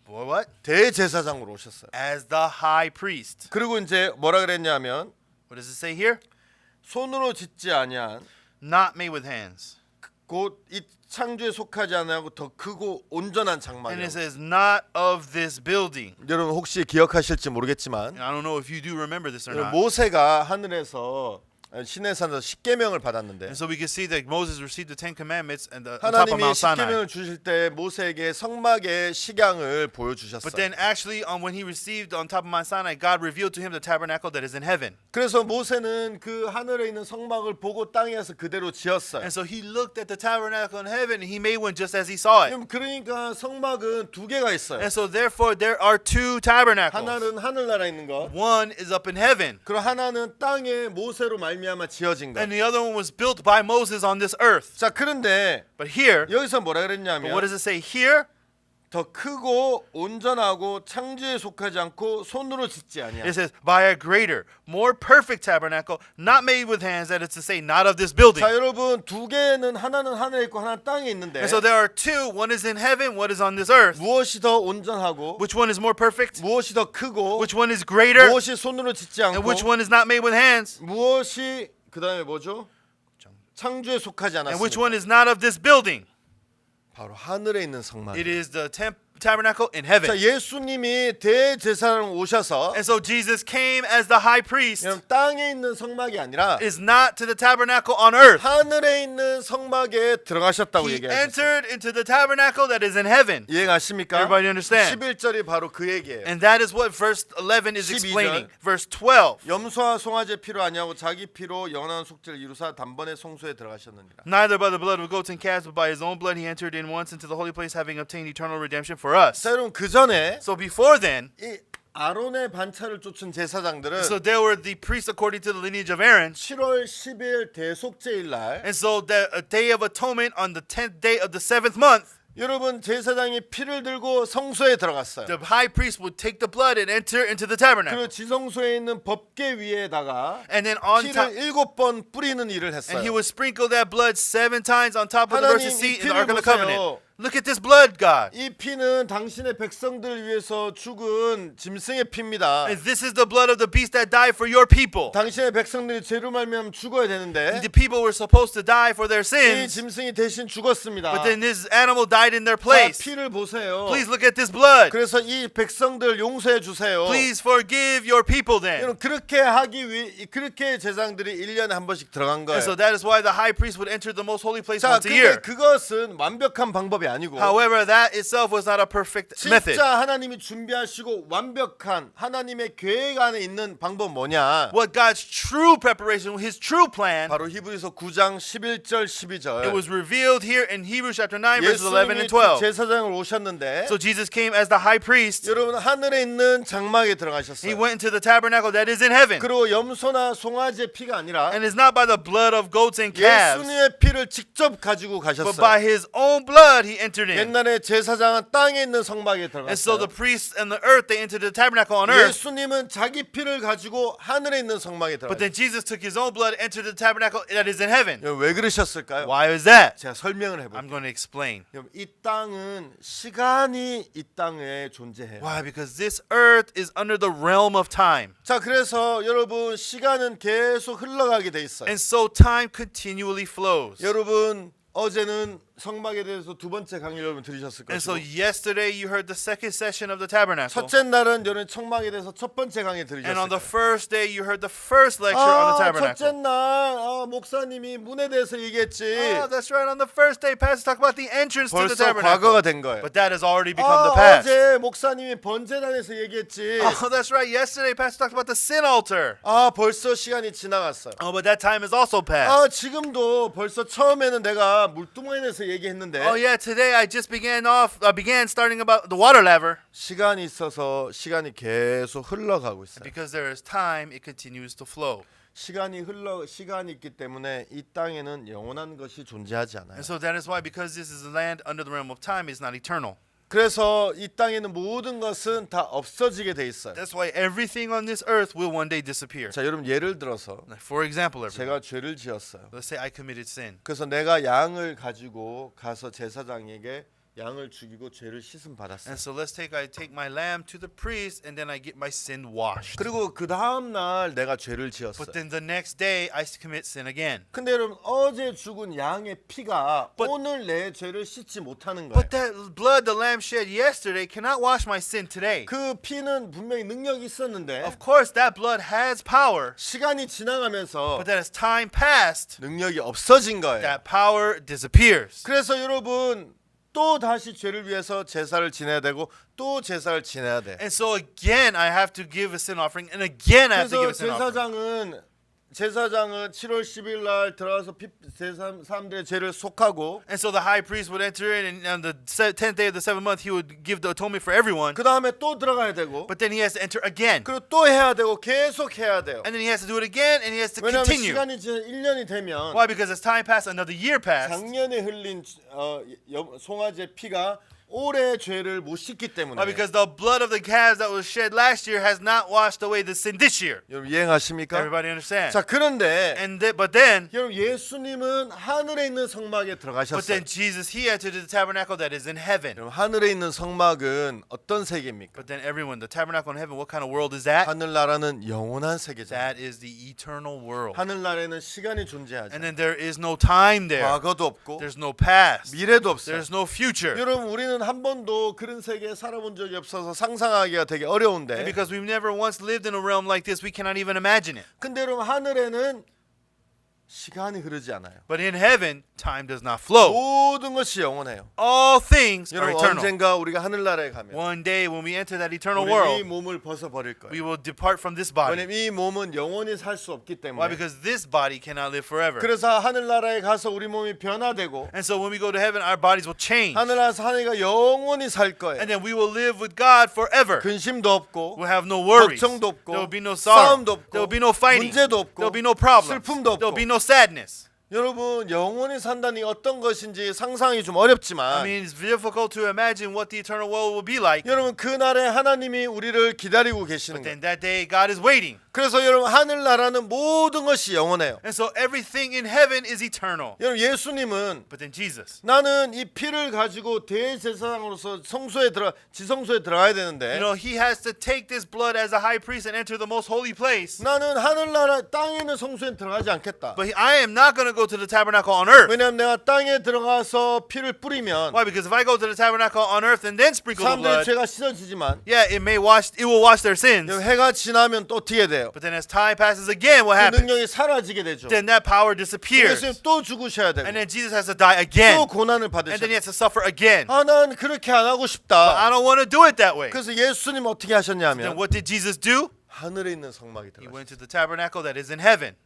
What? 대제사장으로 오셨어요. As the high priest. 그리고 이제 뭐라 그랬냐면 What does it say here? 손으로 짓지 아니한 Not made with hands. 곧 이 창조에 속하지 않고 더 크고 온전한 And 장막이에요. it says not of this building. 여러분 혹시 기억하실지 모르겠지만 I don't know if you do remember this or not. 모세가 하늘에서 시내산에서 십계명을 받았는데 And so we can see that Moses received the 10 commandments and on top of 하나님이 Mount Sinai. 십계명을 주실 때 모세에게 성막의 식양을 But 보여주셨어요. then actually when he received on top of Mount Sinai, God revealed to him the tabernacle that is in heaven. 그래서 모세는 그 하늘에 있는 성막을 보고 땅에서 그대로 지었어요. And so he looked at the tabernacle in heaven and he made one just as he saw it. 그러니까 성막은 두 개가 있어요. And so therefore there are two tabernacles. 하나는 하늘나라에 있는 것, One is up in heaven. 그리고 하나는 땅에 모세로 말미암아 지어진 것. And the other one was built by Moses on this earth. 자, 그런데 But here, 여기서 뭐라 but 그랬냐면 what does it say here? 더 크고 온전하고 창조에 속하지 않고 손으로 짓지 아니야. It says, by a greater, more perfect tabernacle, not made with hands, that is to say, not of this building. 자, 여러분 두 개는 하나는 하늘에 있고 하나는 땅에 있는데 And so there are two. One is in heaven, one is on this earth. 무엇이 더 온전하고 Which one is more perfect? 무엇이 더 크고 Which one is greater? 무엇이 손으로 짓지 And 않고 which one is not made with hands? 무엇이 그다음에 뭐죠? 창조에 속하지 And which 않았습니다. one is not of this building? 바로 하늘에 있는 성막. It is the tabernacle in heaven. 자, 예수님이 대제사장 오셔서 And so Jesus came as the high priest. 여러분 땅에 있는 성막이 아니라 Is not to the tabernacle on earth. 하늘에 있는 성막에 들어가셨다고 He 얘기하셨어요. entered into the tabernacle that is in heaven. 이해가십니까? Everybody understand? 11절이 바로 그 얘기예요. And that is what verse 11 is 12절. explaining. Verse 12. 염소와 송아지 피로 아니하고 자기 피로 영원한 속죄를 이루사 단번에 성소에 들어가셨느니라. Neither by the blood of goats and calves, but by his own blood he entered in once into the holy place, having obtained eternal redemption for us. 자, 여러분 그 전에 So before then, 이 아론의 반차를 쫓은 제사장들은 so there were the priests according to the lineage of Aaron. 7월 10일 대속죄일 날 And so the day of atonement on the 10th day of the 7th month, 여러분 제사장이 피를 들고 성소에 들어갔어요. the high priest would take the blood and enter into the tabernacle. 그리고 지성소에 있는 법궤 위에다가 And then on top, 피를 7번 뿌리는 일을 했어요. and he would sprinkle that blood 7 times on top of the 하나님, mercy 이 seat in the 피를 Ark of the 보세요. Covenant. Look at this blood, God. 이 피는 당신의 백성들을 위해서 죽은 짐승의 피입니다. And this is the blood of the beast that died for your people. 당신의 백성들이 죄로 말미암아 죽어야 되는데 The people were supposed to die for their 이 sins, 짐승이 대신 죽었습니다. but then this animal died in their 자, place. 피를 보세요. Please look at this blood. 그래서 이 백성들 용서해 주세요. Please forgive your people then. 여러분 그렇게 하기 위해 그렇게 제사장들이 1년에 한 번씩 들어간 거예요. And so that is why the high priest would enter the most holy place 자, once a 근데 year. 그것은 완벽한 방법이 아니고 However, that itself was not a perfect method. 진짜 하나님이 준비하시고 완벽한 하나님의 계획 안에 있는 방법 뭐냐? What God's true preparation, His true plan, 바로 히브리서 9장 11절 12절. it was revealed here in Hebrews chapter 9, verses 11 예수님이 and 12. 제사장을 오셨는데 So Jesus came as the high priest. 여러분 하늘에 있는 장막에 He 들어가셨어요. went into the tabernacle that is in heaven. 그리고 염소나 송아지의 피가 아니라 And it's not by the blood of goats and calves, 예수님의 피를 직접 가지고 but 가셨어요. by His own blood He entered in. 옛날에 제사장은 땅에 있는 성막에 And so the 들어갔어요. priests and the earth, they entered the tabernacle on earth. 예수님은 자기 피를 가지고 하늘에 있는 성막에 But 들어갔어요. then Jesus took His own blood, entered the tabernacle that is in heaven. 왜 그러셨을까요? Why is that? 제가 설명을 I'm 해볼게요. going to explain. 여러분, 이 땅은 시간이 이 땅에 존재해요. Why? Because this earth is under the realm of time. 자, 그래서 여러분 시간은 계속 흘러가게 돼 있어요. And so time continually flows. 여러분 어제는 성막에 대해서 두 번째 강의를 여러분 들으셨을 And so 것이고 yesterday you heard the second session of the tabernacle. 첫째 날은 여러분 성막에 대해서 첫 번째 강의 And on 들으셨을 the 거예요. first day you heard the first lecture on the 첫째 tabernacle. 날 목사님이 문에 대해서 얘기했지. Oh, that's right. On the first day, Pastor talked about the entrance to the 벌써 tabernacle. 과거가 된 거예요. But that has already become the past. 어제 목사님이 번제단에서 얘기했지. Oh, that's right. Yesterday, Pastor talked about the sin altar. 벌써 시간이 지나갔어요. Oh, but that time is also past. 지금도 벌써 처음에는 내가 물두멍에 대해서 얘기했는데 Oh, yeah. Today I just began starting about the water laver. 시간이 있어서 시간이 계속 흘러가고 있어요. Because there is time, it continues to flow. 시간이 있기 때문에 이 땅에는 영원한 것이 존재하지 않아요. And so that is why, because this is a land under the realm of time, it's not eternal. 그래서 이 땅에는 모든 것은 다 없어지게 돼 있어요. That's why everything on this earth will one day disappear. 자, 여러분 예를 들어서 For example, everyone, 제가 죄를 지었어요. let's say I committed sin. 그래서 내가 양을 가지고 가서 제사장에게 양을 죽이고 죄를 씻음 받았어요. And so I take my lamb to the priest, and then I get my sin washed. 그리고 그 다음 날 내가 죄를 지었어요. But then the next day I commit sin again. 근데 여러분 어제 죽은 양의 피가 But- 오늘 내 죄를 씻지 못하는 거예요. But that blood the lamb shed yesterday cannot wash my sin today. 그 피는 분명히 능력이 있었는데 Of course, that blood has power, 시간이 지나가면서 but that as time passed, 능력이 없어진 거예요. that power disappears. 그래서 여러분 또 다시 죄를 위해서 제사를 지내야 되고 또 제사를 지내야 돼. And so again, I have to give a sin offering, and again I have to give 그래서 a sin offering. 제사장은 7월 10일 날 들어가서 사람들의 죄를 속하고 And so the high priest would enter in, and on the 10th day of the 7th month, he would give the atonement for everyone. 그 다음에 또 들어가야 되고 But then he has to enter again. 그리고 또 해야 되고 계속 해야 돼요. And then he has to do it again, and he has to 왜냐하면 continue. 시간이 지나 1년이 되면 Why? Because as time passed, another year passed. 작년에 흘린 송아지의 피가 올해 죄를 못 씻기 때문에. Why? Because the blood of the calves that was shed last year has not washed away the sin this year. 여러분 이해하십니까? Everybody understand? 자, 그런데 But then 여러분 예수님은 하늘에 있는 성막에 But 들어가셨어요. then Jesus, he entered the tabernacle that is in heaven. 여러분 하늘에 있는 성막은 어떤 세계입니까? But then everyone, the tabernacle in heaven, what kind of world is that? 하늘나라는 영원한 세계잖아요. That is the eternal world. 하늘나라에는 시간이 존재하지 And then there is no time there. 과거도 없고 There's no past. 미래도 없어요. There's no future. 여러분 우리는 한 번도 그런 세계에 살아본 적이 없어서 상상하기가 되게 And 어려운데 because we've never once lived in a realm like this, we cannot even imagine it. 근데 여러분 하늘에는 시간이 흐르지 않아요. But in heaven, time does not flow. 모든 것이 영원해요. All things are 여러분 eternal. 언젠가 우리가 하늘나라에 가면 One day when we enter that eternal 우리 이 world, 몸을 벗어버릴 we 거예요. will depart from this body. 왜냐면 이 몸은 영원히 살 수 없기 Why? 때문에. Because this body cannot live forever. 그래서 하늘나라에 가서 우리 몸이 변화되고 And so when we go to heaven, our bodies will change. 하늘나라에서 하늘이가 영원히 살 거예요. And then we will live with God forever. 근심도 없고 We'll have no worries. 걱정도 없고 There will be no sorrow. 싸움도 없고 There will be no fighting. 문제도 없고 There will be no problems. 슬픔도 There will 없고 be no sadness. 여러분 영원히 산다니 어떤 것인지 상상이 좀 I 어렵지만 mean, it's difficult to imagine what the eternal world will be like. 여러분 그날에 하나님이 우리를 기다리고 계시는 Then 거예요. that day, God is waiting. 그래서 여러분 하늘나라는 모든 것이 영원해요. And so everything in heaven is eternal. 여러분 예수님은 But then Jesus, 나는 이 피를 가지고 대제사장으로서 성소에 지성소에 들어가야 되는데 he has to take this blood as a high priest and enter the most holy place. 나는 하늘나라 땅에 있는 성소에 들어가지 않겠다. But I am not going to go to the tabernacle on earth. 왜냐하면 내가 땅에 들어가서 피를 뿌리면 Why? Because if I go to the tabernacle on earth and then sprinkle the 사람들의 blood, 죄가 씻어지지만 yeah, it will wash their sins. 해가 지나면 또 어떻게 돼요? But then as time passes again, what 그 happens? 능력이 사라지게 되죠. Then that power disappears. 예수님 또 죽으셔야 되고 And then Jesus has to die again. 또 고난을 And then 받으셔야 he 돼요. has to suffer again. 난 그렇게 안 하고 But 싶다. I don't want to do it that way. 그래서 예수님 어떻게 Then 하셨냐면 what did Jesus do? 하늘에 있는 성막에 He 들어가셨어요. went to the tabernacle that is in heaven.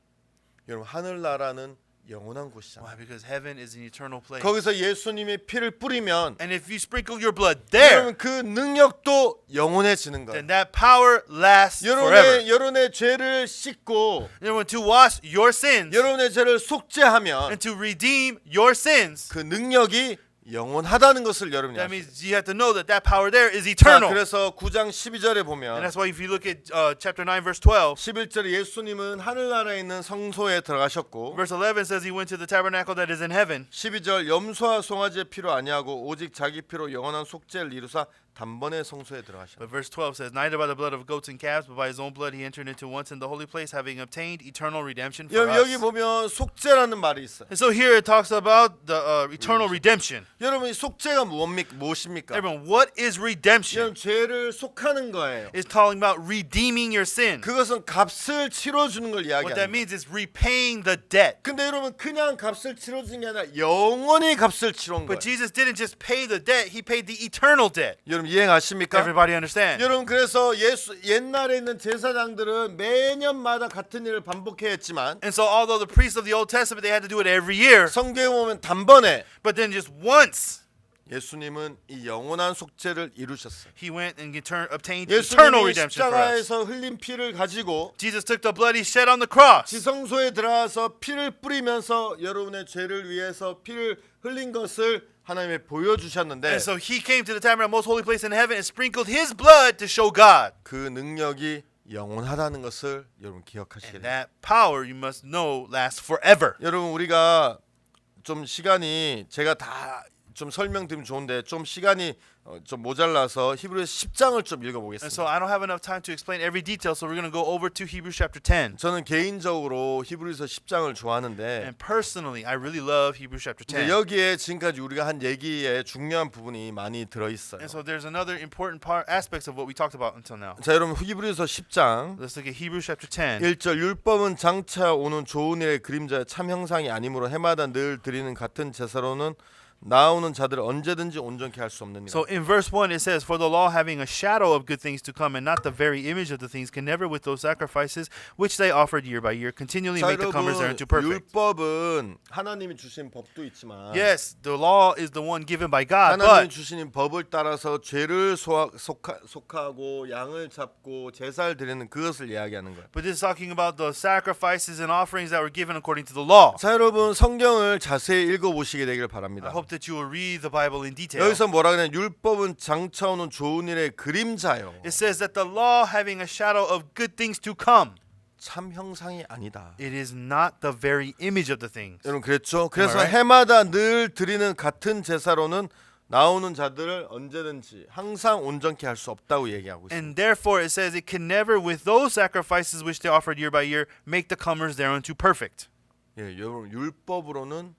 여러분 하늘나라는 영원한 곳이잖아요. Why? Because heaven is an eternal place. 거기서 예수님의 피를 뿌리면 And if you sprinkle your blood there, 여러분 그 능력도 영원해지는 거예요. then that power lasts forever. 여러분의 죄를 씻고 To wash your sins 여러분의 죄를 속죄하면 and to redeem your sins, 그 능력이 영원하다는 것을 여러분이 that 아시죠. means you have to know that that power there is 자, eternal. 그래서 9장 12절에 And 보면 that's why if you look at chapter 9, verse 12, 11절에 예수님은 하늘나라에 있는 성소에 들어가셨고 verse 11 says he went to the tabernacle that is in heaven. 12절 염소와 송아지의 피로 아니하고 오직 자기 피로 영원한 속죄를 이루사 단번에 성소에 들어가셨다. But verse 12 says, neither by the blood of goats and calves, but by his own blood he entered into once in the holy place, having obtained eternal redemption for 여기 us. 보면 속죄라는 말이 있어요. And so here it talks about the eternal redemption. 여러분 이 속죄가 무엇입니까? Everyone, what is redemption? 여러분 죄를 속하는 거예요. It's talking about redeeming your sin. 그것은 값을 치러주는 걸 What that 이야기합니다. means is repaying the debt. 근데 여러분 그냥 값을 치러주는 게 아니라 영원히 값을 치러온 거예요. But Jesus didn't just pay the debt, he paid the eternal debt. 여러분 이해하십니까? Everybody understand? 여러분 그래서 옛날에 있는 제사장들은 매년마다 같은 일을 반복해야 했지만 And so although the priests of the Old Testament, they had to do it every year, 성경에 보면 단번에 but then just once, 예수님은 이 영원한 속죄를 이루셨어요. he went and obtained eternal 예수님이 redemption for us. 십자가에서 흘린 피를 가지고 Jesus took the blood he shed on the cross. 지성소에 들어가서 피를 뿌리면서 여러분의 죄를 위해서 피를 흘린 것을 하나님이 보여주셨는데 And so he came to the tabernacle, most holy place in heaven, and sprinkled his blood to show God. 그 능력이 영원하다는 것을 여러분 기억하시게 And 됩니다. that power, you must know, lasts forever. 여러분 우리가 좀 시간이 제가 다 좀 설명드리면 좋은데 좀 시간이 좀 모자라서 히브리서 10장을 좀 And 읽어보겠습니다. so I don't have enough time to explain every detail, so we're going to go over to Hebrews chapter 10. 저는 개인적으로 히브리서 10장을 좋아하는데 And personally, I really love Hebrews chapter 10. 여기에 지금까지 우리가 한 얘기에 중요한 부분이 많이 들어있어요. And so there's another important aspects of what we talked about until now. 자 여러분 히브리서 10장 Let's look at Hebrews chapter 10. 1절 율법은 장차 오는 좋은 일의 그림자의 참 형상이 아니므로 해마다 늘 드리는 같은 제사로는 나오는 자들을 언제든지 온전케 할 수 없느니라. So in verse 1 it says, For the law having a shadow of good things to come and not the very image of the things can never with those sacrifices which they offered year by year continually 자 make the comers 여러분 thereinto perfect. 율법은 하나님이 주신 법도 있지만 Yes, the law is the one given by God, 하나님이 but 주신 법을 따라서 죄를 속하고 양을 잡고 제사를 드리는 그것을 이야기하는 거예요. this is talking about the sacrifices and offerings that were given according to the law. 자 여러분 성경을 자세히 읽어보시게 되길 I 바랍니다. hope hope that you will read the Bible in detail. 여기서 뭐라 그러냐? 율법은 장차오는 좋은 일의 그림자요. It says that the law having a shadow of good things to come. 참 형상이 아니다. It is not the very image of the things. 여러분 그랬죠? 그래서 Alright. 해마다 늘 드리는 같은 제사로는 나오는 자들을 언제든지 항상 온전케 할 수 없다고 얘기하고 있습니다. And therefore it says it can never, with those sacrifices which they offered year by year, make the comers thereunto perfect. 예, 여러분 율법으로는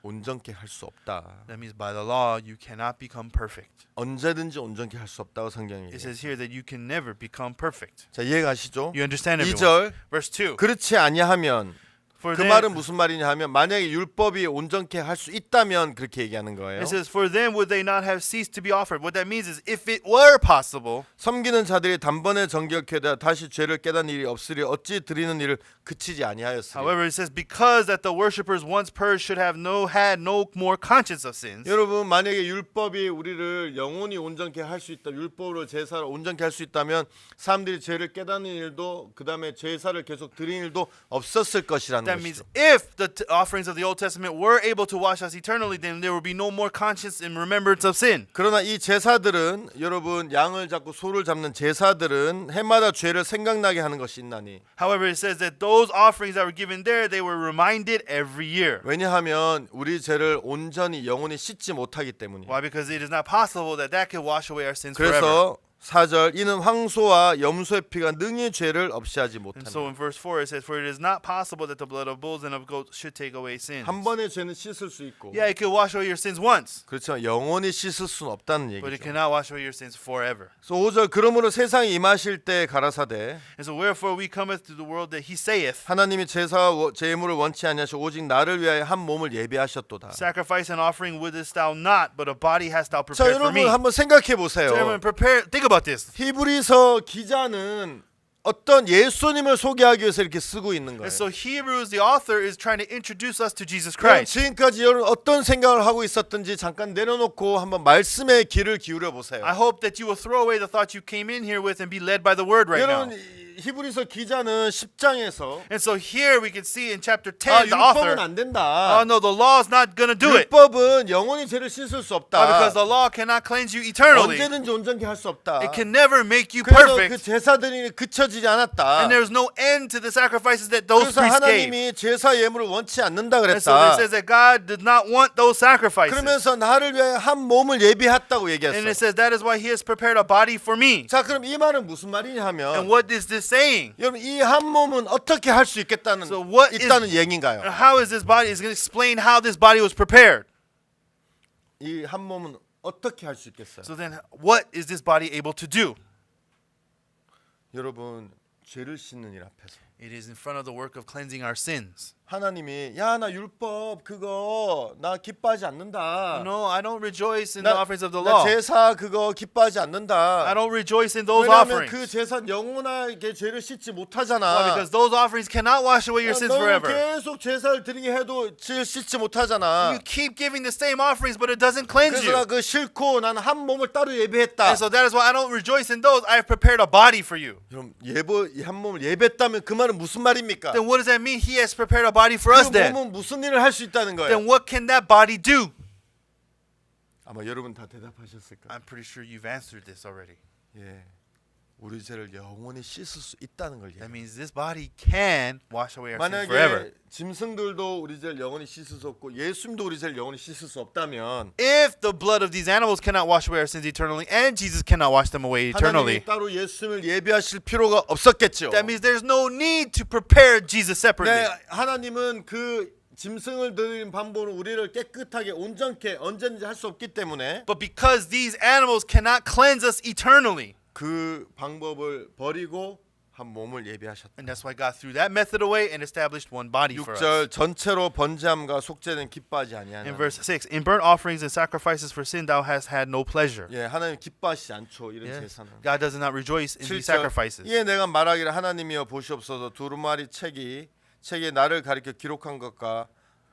온전케 할 수 없다. That means by the law you cannot become perfect. 언제든지 온전케 할 수 없다고 성경이 It 얘기해요. says here that you can never become perfect. 자, 이해가시죠? You understand everyone? 2절 Verse 2. 그렇지 아니하면 For 그 then, 말은 무슨 말이냐 하면 만약에 율법이 온전케 할 수 있다면 그렇게 얘기하는 거예요. it says, for then would they not have ceased to be offered? What that means is, if it were possible, 섬기는 자들이 단번에 정결케 되어 다시 죄를 깨닫는 일이 없으리 어찌 드리는 일을 그치지 아니하였으리. however, it says, because that the worshippers once purged should have had no more conscience of sins. 여러분 만약에 율법이 우리를 영원히 온전케 할 수 있다, 율법으로 제사를 온전케 할 수 있다면 사람들이 죄를 깨닫는 일도 그 다음에 제사를 계속 드리는 일도 없었을 것이라는 That means 것이죠. if the offerings of the Old Testament were able to wash us eternally, then there would be no more conscience and remembrance of sin. 그러나 이 제사들은 여러분 양을 잡고 소를 잡는 제사들은 해마다 죄를 생각나게 하는 것이 있나니. However, it says that those offerings that were given there, they were reminded every year. 왜냐하면 우리 죄를 온전히 영원히 씻지 못하기 때문이에요. Why? Because it is not possible that that could wash away our sins forever. 그래서 4절 이는 황소와 염소의 피가 능히 죄를 없이 하지 And so 못하니. in verse 4 it says, for it is not possible that the blood of bulls and of goats should take away sins. 한 번의 죄는 씻을 수 있고 Yeah, it could wash away your sins once, 그렇지만 영원히 씻을 수는 없다는 but it 얘기죠. cannot wash away your sins forever. 그래서 5절 그러므로 세상에 임하실 때 가라사대 And so wherefore we cometh to the world that he saith, 하나님이 제사와 제물을 원치 아니하시고 오직 나를 위하여 한 몸을 예비하셨도다. sacrifice and offering wouldest thou not, but a body hast thou 자, prepared for me. 여러분 한번 생각해 보세요. So everyone prepare, think about this. 히브리서 기자는 어떤 예수님을 소개하기 위해서 이렇게 쓰고 있는 거예요. And so Hebrews, the author, is trying to introduce us to Jesus 그럼 Christ. 지금까지 여러분 어떤 생각을 하고 있었든지 잠깐 내려놓고 한번 말씀에 귀를 기울여 보세요. I hope that you will throw away the thoughts you came in here with and be led by the word right now. 여러분 히브리서 기자는 10장에서 And so here we can see in chapter 10, the 율법은 author, 안 된다. oh no, the law is not going to do it. 율법은 영원히 죄를 씻을 수 없다. Because the law cannot cleanse you eternally. 언제든지 온전케 할 수 없다. It can never make you 그래서 그 perfect. 제사들이 그쳐지지 않았다. And there's no end to the sacrifices that those 그래서 priests gave. 하나님이 제사 예물을 원치 않는다 And so 그랬다. it says that God did not want those sacrifices. 그러면서 나를 위해 한 몸을 예비했다고 And 얘기했어. it says that is why he has prepared a body for me. 자, 그럼 이 말은 무슨 말이냐 And 하면 what is this saying? 여러분 이 한 몸은 어떻게 할 수 있겠다는 So what is- 있다는 얘기인가요? How is this body? Is going to explain how this body was prepared. 이 한 몸은 어떻게 할 수 있겠어요? So then what is this body able to do? 여러분 죄를 씻는 일 앞에서 It is in front of the work of cleansing our sins. 하나님이 야 나 율법 그거 나 기뻐하지 않는다. No, I don't rejoice in the 나, offerings of the 나 law. 제사 그거 기뻐하지 않는다. I don't rejoice in those 왜냐하면 offerings. 그 제사 영원하게 죄를 씻지 Why? 못하잖아. Because those offerings cannot wash away your sins 너는 forever. 계속 제사를 드리게 해도 죄를 씻지 못하잖아. You keep giving the same offerings, but it doesn't cleanse 그래서 you. 나 그 싫고 난 한 몸을 따로 예배했다. And so that is why I don't rejoice in those. I have prepared a body for you. 그럼 한 몸을 예배했다면 그 말은 무슨 말입니까? Then what does that mean? He has prepared a body for us 그 then. 몸은 무슨 일을 할 수 있다는 거예요? Then what can that body do? 아마 여러분 다 대답하셨을 거예요. I'm pretty sure you've answered this already. 예, 우리 죄를 영원히 씻을 수 있다는 걸 That 얘기해요. means this body can wash away our sins forever. 만약에 짐승들도 우리 죄를 영원히 씻을 수 없고 예수님도 우리 죄를 영원히 씻을 수 없다면 If the blood of these animals cannot wash away our sins eternally, and Jesus cannot wash them away eternally, 하나님이 따로 예수님을 예비하실 필요가 없었겠죠. that means there's no need to prepare Jesus separately. 네, 하나님은 그 짐승을 드린 방법으로 우리를 깨끗하게 온전케 언제든지 할 수 없기 때문에 But because these animals cannot cleanse us eternally, 그 방법을 버리고 한 몸을 예비하셨다. and that's why God threw that method away and established one body for us. 6절 전체로 번제함과 속죄는 기뻐하지 In 아니하나. verse 6, in burnt offerings and sacrifices for sin thou hast had no pleasure. 예, 하나님 기뻐하시지 않죠. 이런 Yeah. 제사는. God does not rejoice in these 7절 sacrifices. 이에 내가 말하기를 하나님이여 보시옵소서 두루마리 책에 나를 가리켜 기록한 것과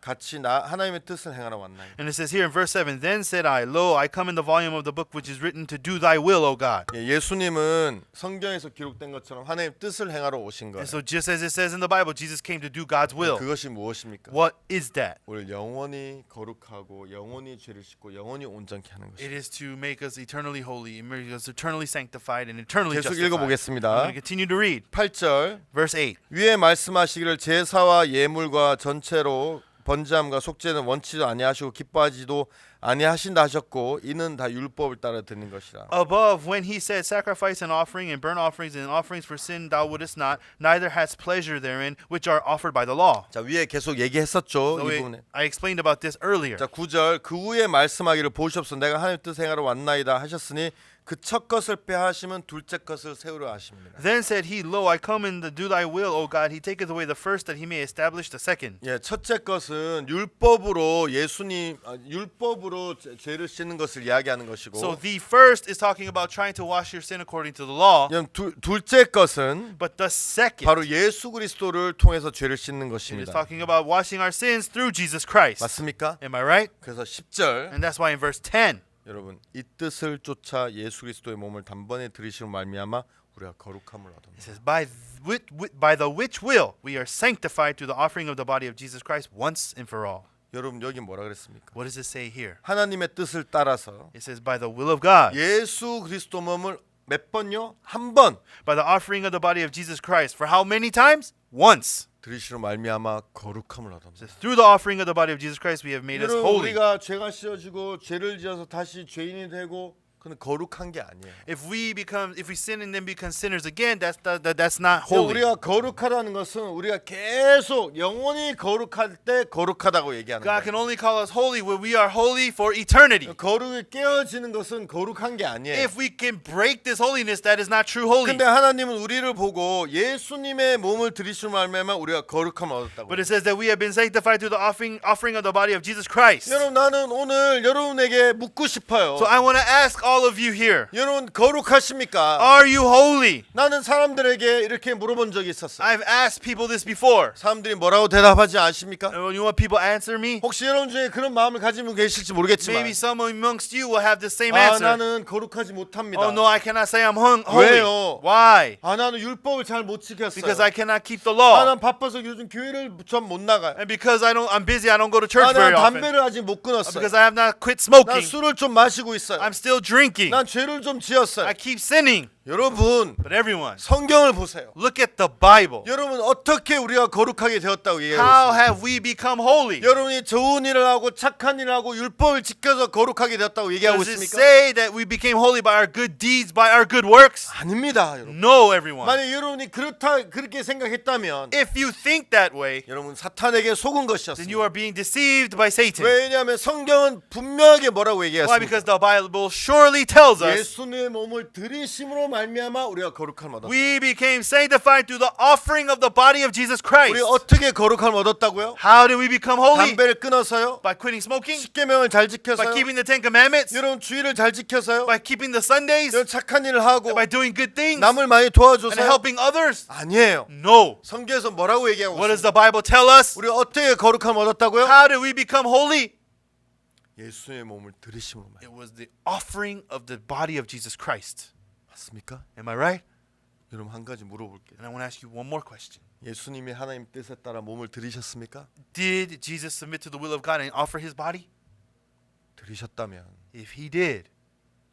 같이 나 하나님의 뜻을 행하러 왔나이다. And it says here in verse 7, Then said I, Lo, I come in the volume of the book which is written to do thy will, O God. 예수님은 성경에서 기록된 것처럼 하나님 뜻을 행하러 오신 거예요. And so just as it says in the Bible, Jesus came to do God's will. 그것이 무엇입니까? What is that? 우리를 영원히 거룩하고 영원히 죄를 씻고 영원히 온전케 하는 It 것입니다. is to make us eternally holy, make us eternally sanctified, and eternally 계속 justified. I'm 읽어보겠습니다. going to continue to read. 8절 Verse 8. 위에 말씀하시기를 제사와 예물과 전체로 번제함과 속죄는 원치도 아니하시고 기뻐하지도 아니하신다 하셨고 이는 다 율법을 따라 드는 것이라. Above, when he said, Sacrifice and offering and burnt offerings and offerings for sin thou wouldest not, neither hast pleasure therein, which are offered by the law. 자 위에 계속 얘기했었죠. So 이 부분에. I explained about this earlier. 자 9절 그 후에 말씀하기를 보시옵소서 내가 하나님 뜻 행하러 왔나이다 하셨으니 그 첫 것을 빼하시면 둘째 것을 세우려 하십니다. Then said he, Lo, I come in to do thy will, O God. He taketh away the first that he may establish the second. 예, 첫째 것은 율법으로 율법으로 죄를 씻는 것을 이야기하는 것이고. So the first is talking about trying to wash your sin according to the law. 둘째 것은 But the second 바로 예수 그리스도를 통해서 죄를 씻는 it is 것입니다. talking about washing our sins through Jesus Christ. 맞습니까? Am I right? 그래서 10절 And that's why in verse 10 여러분 이 뜻을 쫓아 예수 그리스도의 몸을 단번에 들이심으로 말미암아 우리가 거룩함을 it 얻었다. says, by the which will we are sanctified through the offering of the body of Jesus Christ once and for all. 여러분 여기 뭐라 그랬습니까? What does it say here? 하나님의 뜻을 따라서 It says by the will of God, 예수 그리스도 몸을 몇 번요? 한 번 by the offering of the body of Jesus Christ. For how many times? Once. 들이심으로 말미암아 거룩함을 It 얻었다. says, through the offering of the body of Jesus Christ we have made us 여러분 holy. 우리가 죄가 씌어지고 죄를 지어서 다시 죄인이 되고 그는 거룩한 게 아니에요. If we sin and then become sinners again, that's not 그래서 holy. 우리가 거룩하다는 것은 우리가 계속 영원히 거룩할 때 거룩하다고 얘기하는 God 거예요. can only call us holy when we are holy for eternity. 거룩이 깨어지는 것은 거룩한 게 아니에요. If we can break this holiness, that is not true holy. 근데 하나님은 우리를 보고 예수님의 몸을 들이심으로 말미암아 우리가 거룩함을 얻었다고. But it says that we have been sanctified through the offering of the body of Jesus Christ. 여러분 나는 오늘 여러분에게 묻고 싶어요. So I want to ask all of you here, 여러분 거룩하십니까? are you holy? 나는 사람들에게 이렇게 물어본 적이 있었어요. I've asked people this before. 사람들이 뭐라고 대답하지 않습니까? And you know what people answer me? 혹시 여러분 중에 그런 마음을 가지고 계실지 모르겠지만 Maybe some amongst you will have the same 아 answer. 나는 거룩하지 못합니다. Oh no, I cannot say I'm holy. 왜요? Why? 아 나는 율법을 잘 못 지켰어요. Because I cannot keep the 아 law. 난 바빠서 요즘 교회를 좀 못 나가요. And because I'm busy, I don't go to church 아 very 난 often. 담배를 아직 못 끊었어요. Because I have not quit 난 smoking. 술을 좀 마시고 있어요. I'm still drinking. 난 죄를 좀 지었어요. I keep sinning. 여러분 But everyone, 성경을 보세요. look at the Bible. 여러분 어떻게 우리가 거룩하게 되었다고 How 얘기하고 있어요? have we become holy? 여러분이 좋은 일을 하고 착한 일을 하고 율법을 지켜서 거룩하게 되었다고 얘기하고 Does it 있습니까? say that we became holy by our good deeds, by our good works? 아닙니다, 여러분. No, everyone. 만약 여러분이 그렇게 생각했다면 If you think that way, 여러분 사탄에게 속은 then 것이었습니다. you are being deceived by Satan. 왜냐하면 성경은 분명하게 뭐라고 Why? 얘기했습니까? Because the Bible surely tells us 예수님의 몸을 들이심으로 말미암아 우리가 거룩함을 얻었다. we became sanctified through the offering of the body of Jesus Christ. 우리 어떻게 거룩함을 얻었다고요? How did we become holy? 담배를 끊어서요? By quitting smoking? 십계명을 잘 By 지켜서요? keeping the Ten Commandments? 여러분 주의를 잘 지켜서요? By keeping the Sundays? 여러분 착한 일을 하고 By doing good things? 남을 많이 And 도와줘서요? helping others? 아니에요. No. 성경에서 뭐라고 얘기하고 What does 있어요? the Bible tell us? 우리 어떻게 거룩함을 얻었다고요? How did we become holy? 예수의 몸을 들이심으로 말. It was the offering of the body of Jesus Christ. 맞습니까? Am I right? 여러분 한 가지 물어볼게요. And I want to ask you one more question. 예수님이 하나님 뜻에 따라 몸을 들이셨습니까? Did Jesus submit to the will of God and offer his body? 들이셨다면 If he did,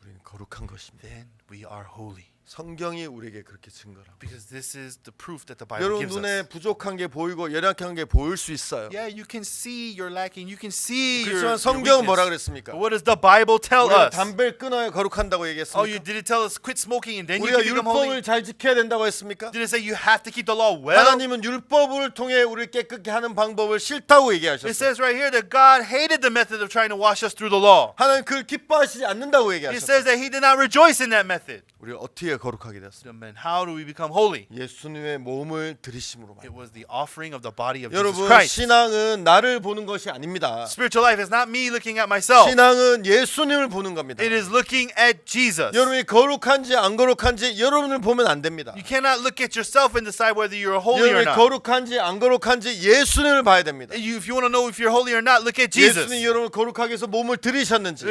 우리는 거룩한 것입니다. then we are holy. 성경이 우리에게 그렇게 증거합니다. Because this is the proof that the Bible 여러분 gives 눈에 us. 부족한 게 보이고 연약한 게 보일 수 있어요. Yeah, you can see you're lacking. You can see 그렇지만 your 성경은 뭐라 weakness. 그랬습니까? But what does the Bible tell 우리가 us? 담배를 끊어야 거룩한다고 Oh, you 얘기했습니까? did it tell us quit smoking and then you 우리가 can become holy? 율법을 잘 지켜야 된다고 했습니까? Did it say you have to keep the law well? 하나님은 율법을 통해 우리를 깨끗게 하는 방법을 싫다고 It 얘기하셨어요. says right here that God hated the method of trying to wash us through the law. 하나님 그걸 기뻐하시지 않는다고 It 얘기하셨어요. says that he did not rejoice in that method. 우리가 어떻게 거룩하게 되었습니까? And how do we become holy? 예수님의 몸을 들이심으로 It 말입니다. was the offering of the body of Jesus 여러분 Christ. 신앙은 나를 보는 것이 아닙니다. Spiritual life is not me looking at myself. 신앙은 예수님을 보는 겁니다. It is looking at Jesus. 여러분이 거룩한지 안 거룩한지 여러분을 보면 안 됩니다. You cannot look at yourself and decide whether you're holy or 여러분이 not. 거룩한지 안 거룩한지 예수님을 봐야 됩니다. If you want to know if you're holy or not, look at Jesus. 예수님 여러분을 거룩하게 해서 몸을 들이셨는지,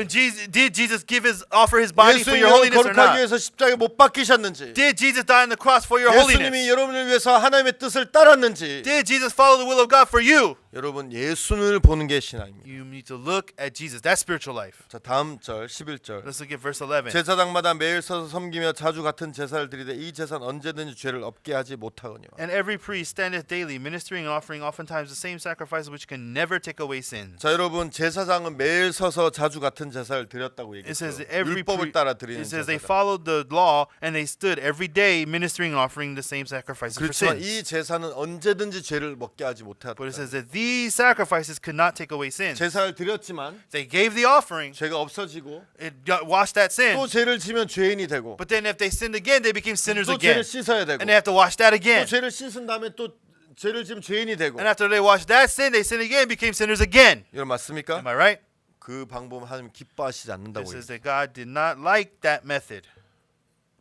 Did Jesus offer his body for 예수님 your 여러분을 holiness or 거룩하게 not? 해서 십자가에 못 박히셨는지, Did Jesus die on the cross for your 예수님이 holiness? 여러분을 위해서 하나님의 뜻을 따랐는지, Did Jesus follow the will of God for you? 여러분 예수님을 보는 게 신앙입니다. You need to look at Jesus. That's spiritual life. 자 다음 절 11절. Let's look at verse 11. 제사장마다 매일 서서 섬기며 자주 같은 제사를 드리되 이 제사는 언제든지 죄를 없게 하지 못하거니와. And every priest standeth daily, ministering and offering oftentimes the same sacrifice which can never take away sins. 자 여러분 제사장은 매일 서서 자주 같은 제사를 드렸다고 It 얘기했죠. says that every 율법을 따라 드리는 it says they 제사장. followed the law and they stood every day ministering and offering the same sacrifices for 그렇지만 sins. 이 제사는 언제든지 죄를 먹게 하지 못하였다. But it says that these sacrifices could not take away sins. 제사를 드렸지만 They gave the offering, 죄가 없어지고 it washed that sin. 또 죄를 지면 죄인이 되고 But then if they sinned again, they became sinners 또 again. 죄를 씻어야 되고 And they have to wash that 또 again. 죄를 씻은 다음에 또 죄를 지면 죄인이 되고. And after they washed that sin, they sinned again, became sinners again. 이건 맞습니까? Am I right? 그 방법은 하나님 기뻐하시지 It 않는다고 says 했어요. that God did not like that method.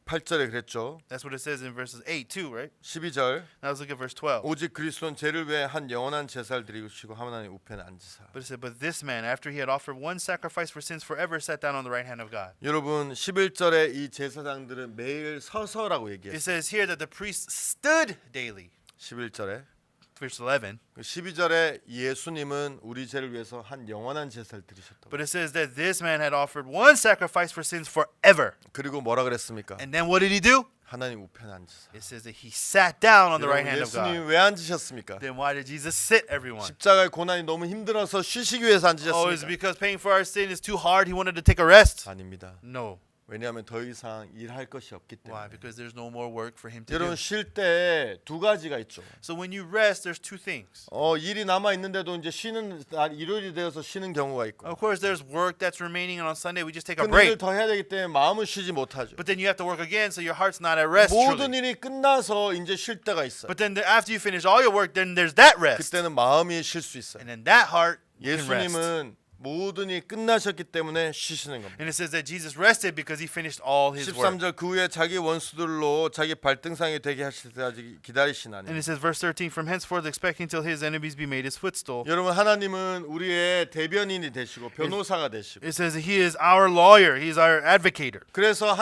8절에 그랬죠. That's what it says in verses 8 too, right? 12절 Now let's look at verse 12. 오직 그리스도는 죄를 위해 한 영원한 제사를 드리시고 하나님 우편에 앉으사. But it said, but this man, after he had offered one sacrifice for sins forever, sat down on the right hand of God. 여러분 11절에 이 제사장들은 매일 서서라고 It 얘기했어요. says here that the priests stood daily. 11절에 Verse 11. 12절에 예수님은 우리 죄를 위해서 한 영원한 제사를 드리셨다고. But it says that this man had offered one sacrifice for sins forever. 그리고 뭐라 그랬습니까? And then what did he do? 하나님 우편에 앉으사. It says that he sat down on the right 여러분 hand of God. 예수님이 왜 앉으셨습니까? Then why did Jesus sit, everyone? 십자가의 고난이 너무 힘들어서 쉬시기 위해서 Oh, is it 앉으셨습니까? because paying for our sin is too hard? He wanted to take a rest? 아닙니다. No. 왜냐하면 더 이상 일할 것이 없기 Why? 때문에. Because there's no more work for him to do. 여러분 쉴 때 두 가지가 있죠. So when you rest, there's two things. 일이 남아 있는데도 이제 쉬는 날 일요일이 되어서 쉬는 경우가 있고. Of course, there's work that's remaining, and on Sunday we just take a 근데 break. 일을 더 해야 되기 때문에 마음은 쉬지 못하죠. But then you have to work again, so your heart's not at rest. 모든 Truly. 일이 끝나서 이제 쉴 때가 있어요. But then after you finish all your work, then there's that rest, 그때는 마음이 쉴 수 있어요. and then that heart can rest. 예수님은 모든 일이 끝나셨기 때문에 쉬시는 겁니다. And it says that Jesus rested because he finished all his work. 13절 그 후에 자기 원수들로 자기 발등상이 되게 하실 때까지 기다리시나니. And it says, verse 13, from henceforth expecting till his enemies be made his footstool. 여러분 하나님은 우리의 대변인이 되시고 변호사가 되시고. It says that he is our lawyer, he is our advocator. 그래서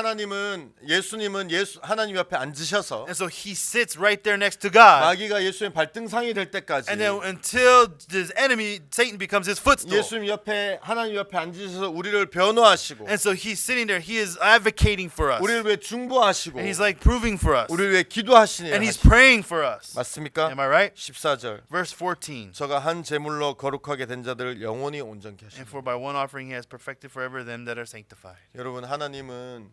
예수님은 하나님 옆에 앉으셔서 And so he sits right there next to God. 마귀가 예수의 발등상이 될 때까지 And then until his enemy, Satan, becomes his footstool. 하나님 옆에 앉으셔서 우리를 변호하시고 And so he's sitting there, he is advocating for us. 우리를 위해 중보하시고 And he's like proving for us. 우리를 위해 기도하시니 And he's praying for us. 맞습니까? Am I right? 14절 Verse 14. 저가 한 제물로 거룩하게 된 자들을 영원히 온전케 하시니. And for by one offering he has perfected forever them that are sanctified. 여러분 하나님은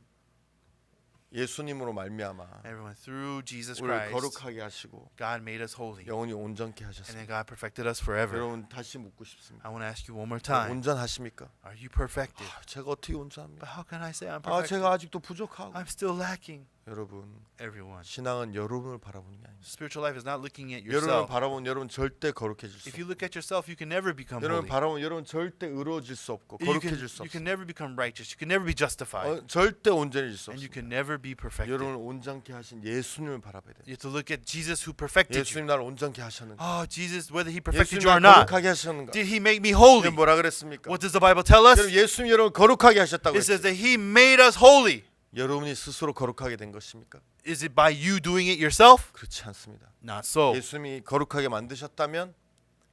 예수님으로 말미암아 Everyone, through Jesus 우리를 Christ, 거룩하게 하시고 God made us holy. 영원히 온전케 And then 하셨습니다. God perfected us forever. 여러분 다시 묻고 싶습니다. I want to ask you one more time. 온전하십니까? Are you perfected? 제가 어떻게 온전합니까? But how can I say I'm perfected? 제가 아직도 부족하고. I'm still lacking. 여러분 Everyone. 신앙은 여러분을 바라보는 게 아닙니다. Spiritual life is not looking at 여러분을 yourself. 바라보면 여러분 절대 거룩해질 수 If you 없고. look at yourself, you can never become 여러분 holy. 바라보면 여러분 절대 의로워질 수 없고 You 거룩해질 수 can 없어. never become righteous. You can never be justified. 절대 온전해질 수 And you 없어. can never be perfected. 여러분을 온전케 하신 예수님을 바라봐야 돼. You have to look at Jesus who perfected you. 예수님 나를 온전케 하셨는가? Oh, Jesus, whether he perfected 예수님 you or 나를 not. 거룩하게 하셨는가? Did he make me holy? 뭐라 그랬습니까? What does the Bible tell us? 여러분 예수님 여러분 거룩하게 하셨다고 It 했어요. says that he made us holy. 여러분이 스스로 거룩하게 된 것입니까? Is it by you doing it yourself? 그렇지 않습니다. Not so. 예수님이 거룩하게 만드셨다면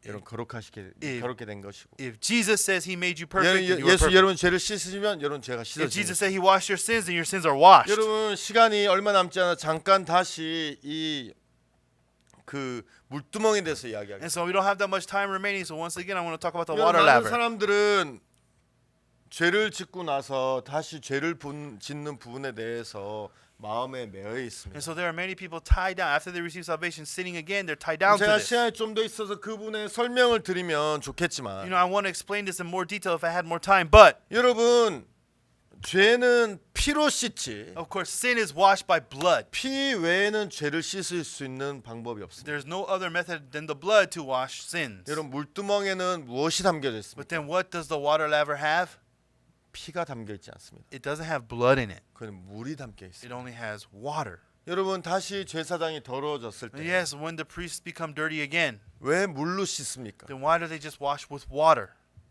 여러분 예. 거룩게 된 것이고. If Jesus says he made you perfect, then you are 예수 perfect. 여러분 죄를 씻으시면 여러분 죄가 If 씻어지는 Jesus said he washed your sins, then your sins are washed. 여러분 시간이 얼마 남지 않아 잠깐 다시 이 그 물두멍에 대해서 이야기하겠습니다. And so we don't have that much time remaining. So once again, I want to talk about the 여러분, water 많은 laver. 사람들은 죄를 짓고 나서 다시 죄를 짓는 부분에 대해서 마음에 매여 있습니다. And so there are many people tied down after they receive salvation, sinning again. They're tied down to 제가 this. 시간이 좀 더 있어서 그 부분에 설명을 드리면 좋겠지만 You know, I want to explain this in more detail if I had more time, but 여러분 죄는 피로 씻지. Of course, sin is washed by blood. 피 외에는 죄를 씻을 수 있는 방법이 없습니다. There's no other method than the blood to wash sins. 여러분 물두멍에는 무엇이 담겨져 But 있습니까? then what does the water laver have? 피가 담겨 있지 않습니다. It doesn't have blood in it. 그는 물이 담겨 It 있습니다. only has water. 여러분 다시 제사장이 더러워졌을 때 왜 Yes, when the priests become dirty again, 물로 씻습니까? then why do they just wash with water?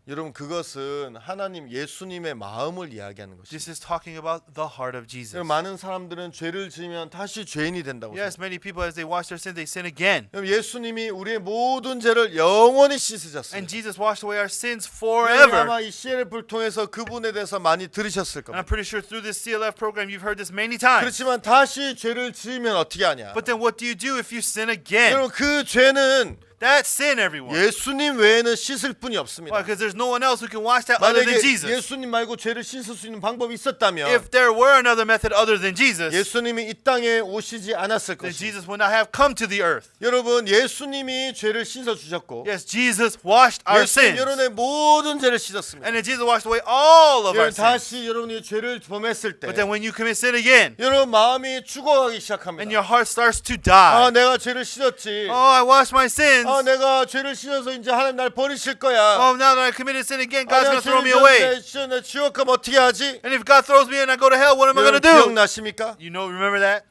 여러분 그것은 하나님 예수님의 마음을 이야기하는 것입니다. This is talking about the heart of Jesus. 여러분, 많은 사람들은 죄를 지으면 다시 죄인이 된다고 Yes, 생각합니다. many people as they wash their sins, they sin again. 여러분, 예수님이 우리의 모든 죄를 영원히 And 씻으셨습니다. Jesus washed away our sins 여러분, forever. 아마 이 CLF를 통해서 그분에 대해서 많이 들으셨을 And I'm 겁니다. pretty sure through this CLF program you've heard this many times. 그렇지만 다시 죄를 지으면 어떻게 하냐? But then what do you do if you sin again? 여러분 그 죄는 That sin, everyone. 예수님 외에는 씻을 분이 Why? 없습니다. Because there's no one else who can wash that other than 만약에 Jesus. 예수님 말고 죄를 씻을 수 있는 방법이 있었다면 If there were another method other than Jesus, 예수님이 이 땅에 오시지 않았을 then 것입니다. Jesus would not have come to the earth. 여러분 예수님이 죄를 씻어 주셨고 Yes, Jesus washed our 예수님 sins. 여러분의 모든 죄를 씻었습니다. And then Jesus washed away all of our 여러분 sins. 다시 여러분이 죄를 범했을 때 But then when you commit sin again, 여러분 마음이 죽어가기 and 시작합니다. your heart starts to 아 die. 내가 죄를 씻었지. Oh, I washed my sins. 아 내가 죄를 씻어서 이제 하나님 날 버리실 거야. Oh, now that I committed sin again, 아, God's 내가 going to throw me 죄를 away. 씻었는데 지옥 가면 어떻게 하지? And if God throws me and I go to hell, what am I going to 여러분 do? 기억나십니까? You know, remember that?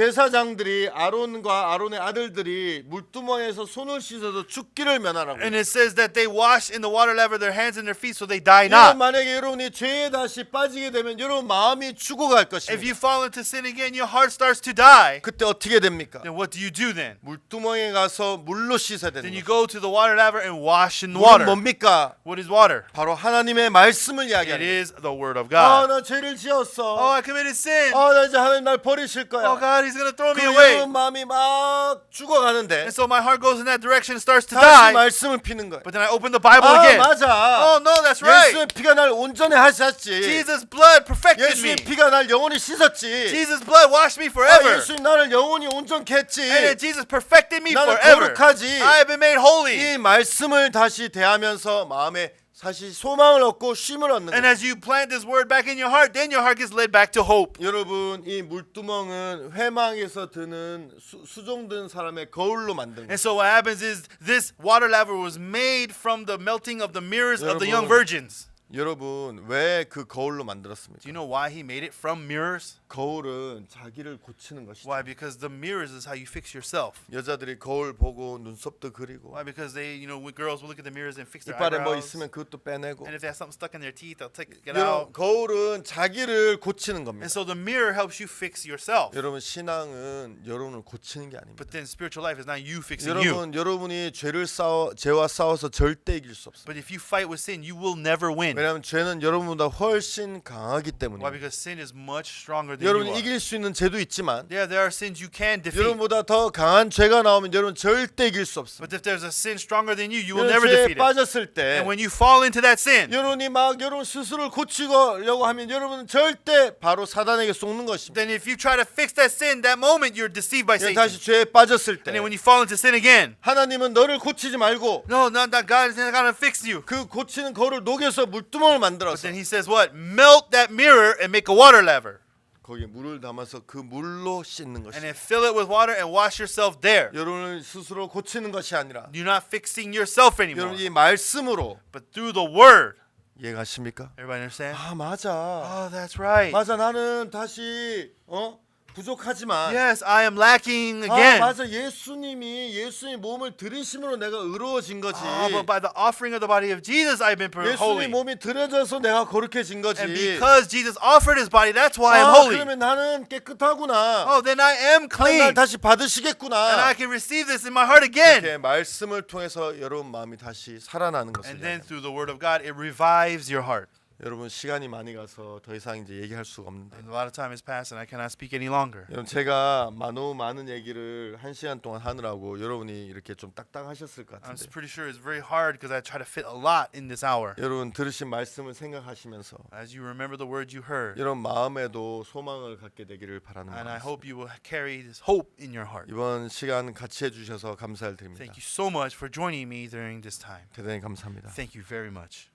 제사장들이 아론과 아론의 아들들이 물두멍에서 손을 씻어서 죽기를 면하라고. And it says that they wash in the water laver their hands and their feet so they die 여러분 not. 만약에 여러분이 죄에 다시 빠지게 되면 여러분 마음이 죽어갈 If 것입니다. you fall into sin again, your heart starts to die. 그때 어떻게 됩니까? Then what do you do then? 물두멍에 가서 물로 씻어야 되는 Then you 거죠. go to the water laver and wash in 물은 water. 뭡니까? What is water? 바로 하나님의 말씀을 It 이야기하는 거예요. is the word of 아, God. 나 죄를 Oh, 지었어. I committed sin. 아, 나 이제 하나님 날 버리실 거야. Oh, God, He's going to throw me 그 away. 여러분 마음이 막 죽어가는데 And so my heart goes in that direction and starts to 다시 die. 말씀을 피는 거예요. But then I open the Bible 아, again. 맞아. Oh, no, that's right. 예수의 피가 날 온전히 하셨지. Jesus' blood perfected me. 예수의 피가 날 영원히 씻었지. Jesus' blood washed me 아, forever. 예수님 나를 영원히 온전케 했지. And then Jesus perfected me 나는 forever. 거룩하지. I have been made holy. 이 말씀을 다시 대하면서 마음에 사실 소망을 얻고 쉼을 얻는 And 거예요. as you plant this word back in your heart, then your heart gets led back to hope. 여러분 이 물두멍은 회망에서 드는 수종든 사람의 거울로 만든 And 거예요. so what happens is this water laver was made from the melting of the mirrors of the young 여러분. virgins. 여러분 왜 그 거울로 만들었습니까? Do you know why he made it from mirrors? 거울은 자기를 고치는 것이죠. Why? Because the mirrors is how you fix yourself. 여자들이 거울 보고 눈썹도 그리고 Why? Because they, you know, when girls will look at the mirrors and fix their 이빨에 뭐 eyebrows. 있으면 그것도 빼내고. And if they have something stuck in their teeth, they'll take it 여러분 out. 거울은 자기를 고치는 겁니다. And so the mirror helps you fix yourself. 여러분 신앙은 여러분을 고치는 게 아닙니다. But then spiritual life is not you fixing you. 여러분이 죄와 싸워서 절대 이길 수 없습니다. But if you fight with sin, you will never win. 왜냐하면 죄는 여러분보다 훨씬 Why? 강하기 때문에. Because sin is much stronger than you 여러분이 are. 이길 수 있는 죄도 있지만 Yeah, there are sins you can defeat. 여러분보다 더 강한 죄가 나오면 여러분 절대 이길 수 없습니다. But if there's a sin stronger than you, you will 여러분 never 죄에 defeat it. 빠졌을 때 And when you fall into that sin, 여러분이 막 여러분 스스로를 고치려고 하면 여러분은 절대 바로 사단에게 속는 것입니다. then if you try to fix that sin, that moment you're deceived by Satan. 다시 죄에 빠졌을 때 And then when you fall into sin again, 하나님은 너를 고치지 말고 no, that God is not going to fix you. 그 고치는 거울을 녹여서 물두멍을 But 만들어서 then he says what? Melt that mirror and make a water laver. 거기에 물을 담아서 그 물로 씻는 And 것입니다. then fill it with water and wash yourself there. 여러분을 스스로 고치는 것이 아니라 You're not fixing yourself anymore. 여러분 이 말씀으로 But through the word. 이해가십니까? Everybody understand? 아 맞아. Oh, that's right. 맞아 나는 다시 부족하지만 Yes, I am lacking 아 again. 맞아 예수님이 몸을 들이심으로 내가 의로워진 거지. But by the offering of the body of Jesus, I've been holy. 예수님 몸이 들여져서 내가 거룩해진 거지. And because Jesus offered his body, that's why I'm 아 holy. 그러면 나는 깨끗하구나. Oh, then I am 하나님 clean. 날 다시 And 받으시겠구나. I can receive this in my heart again. 이렇게 말씀을 통해서 여러분 마음이 다시 살아나는 것을. And then through the word of God, it revives your heart. 여러분 시간이 많이 가서 더 이상 이제 얘기할 수가 없는데. And a lot of time has passed, and I cannot speak any longer. 여러분 제가 너무 많은 얘기를 1시간 동안 하느라고 여러분이 이렇게 좀 딱딱하셨을 것 I'm 같은데. pretty sure it's very hard because I try to fit a lot in this hour. 여러분 들으신 말씀을 생각하시면서 As you remember the words you heard, 여러분 마음에도 소망을 갖게 되기를 바라는 and I 마음. hope you will carry this hope in your heart. 이번 시간 같이 해주셔서 감사를 드립니다. Thank you so much for joining me during this time. 대단히 감사합니다. Thank you very much.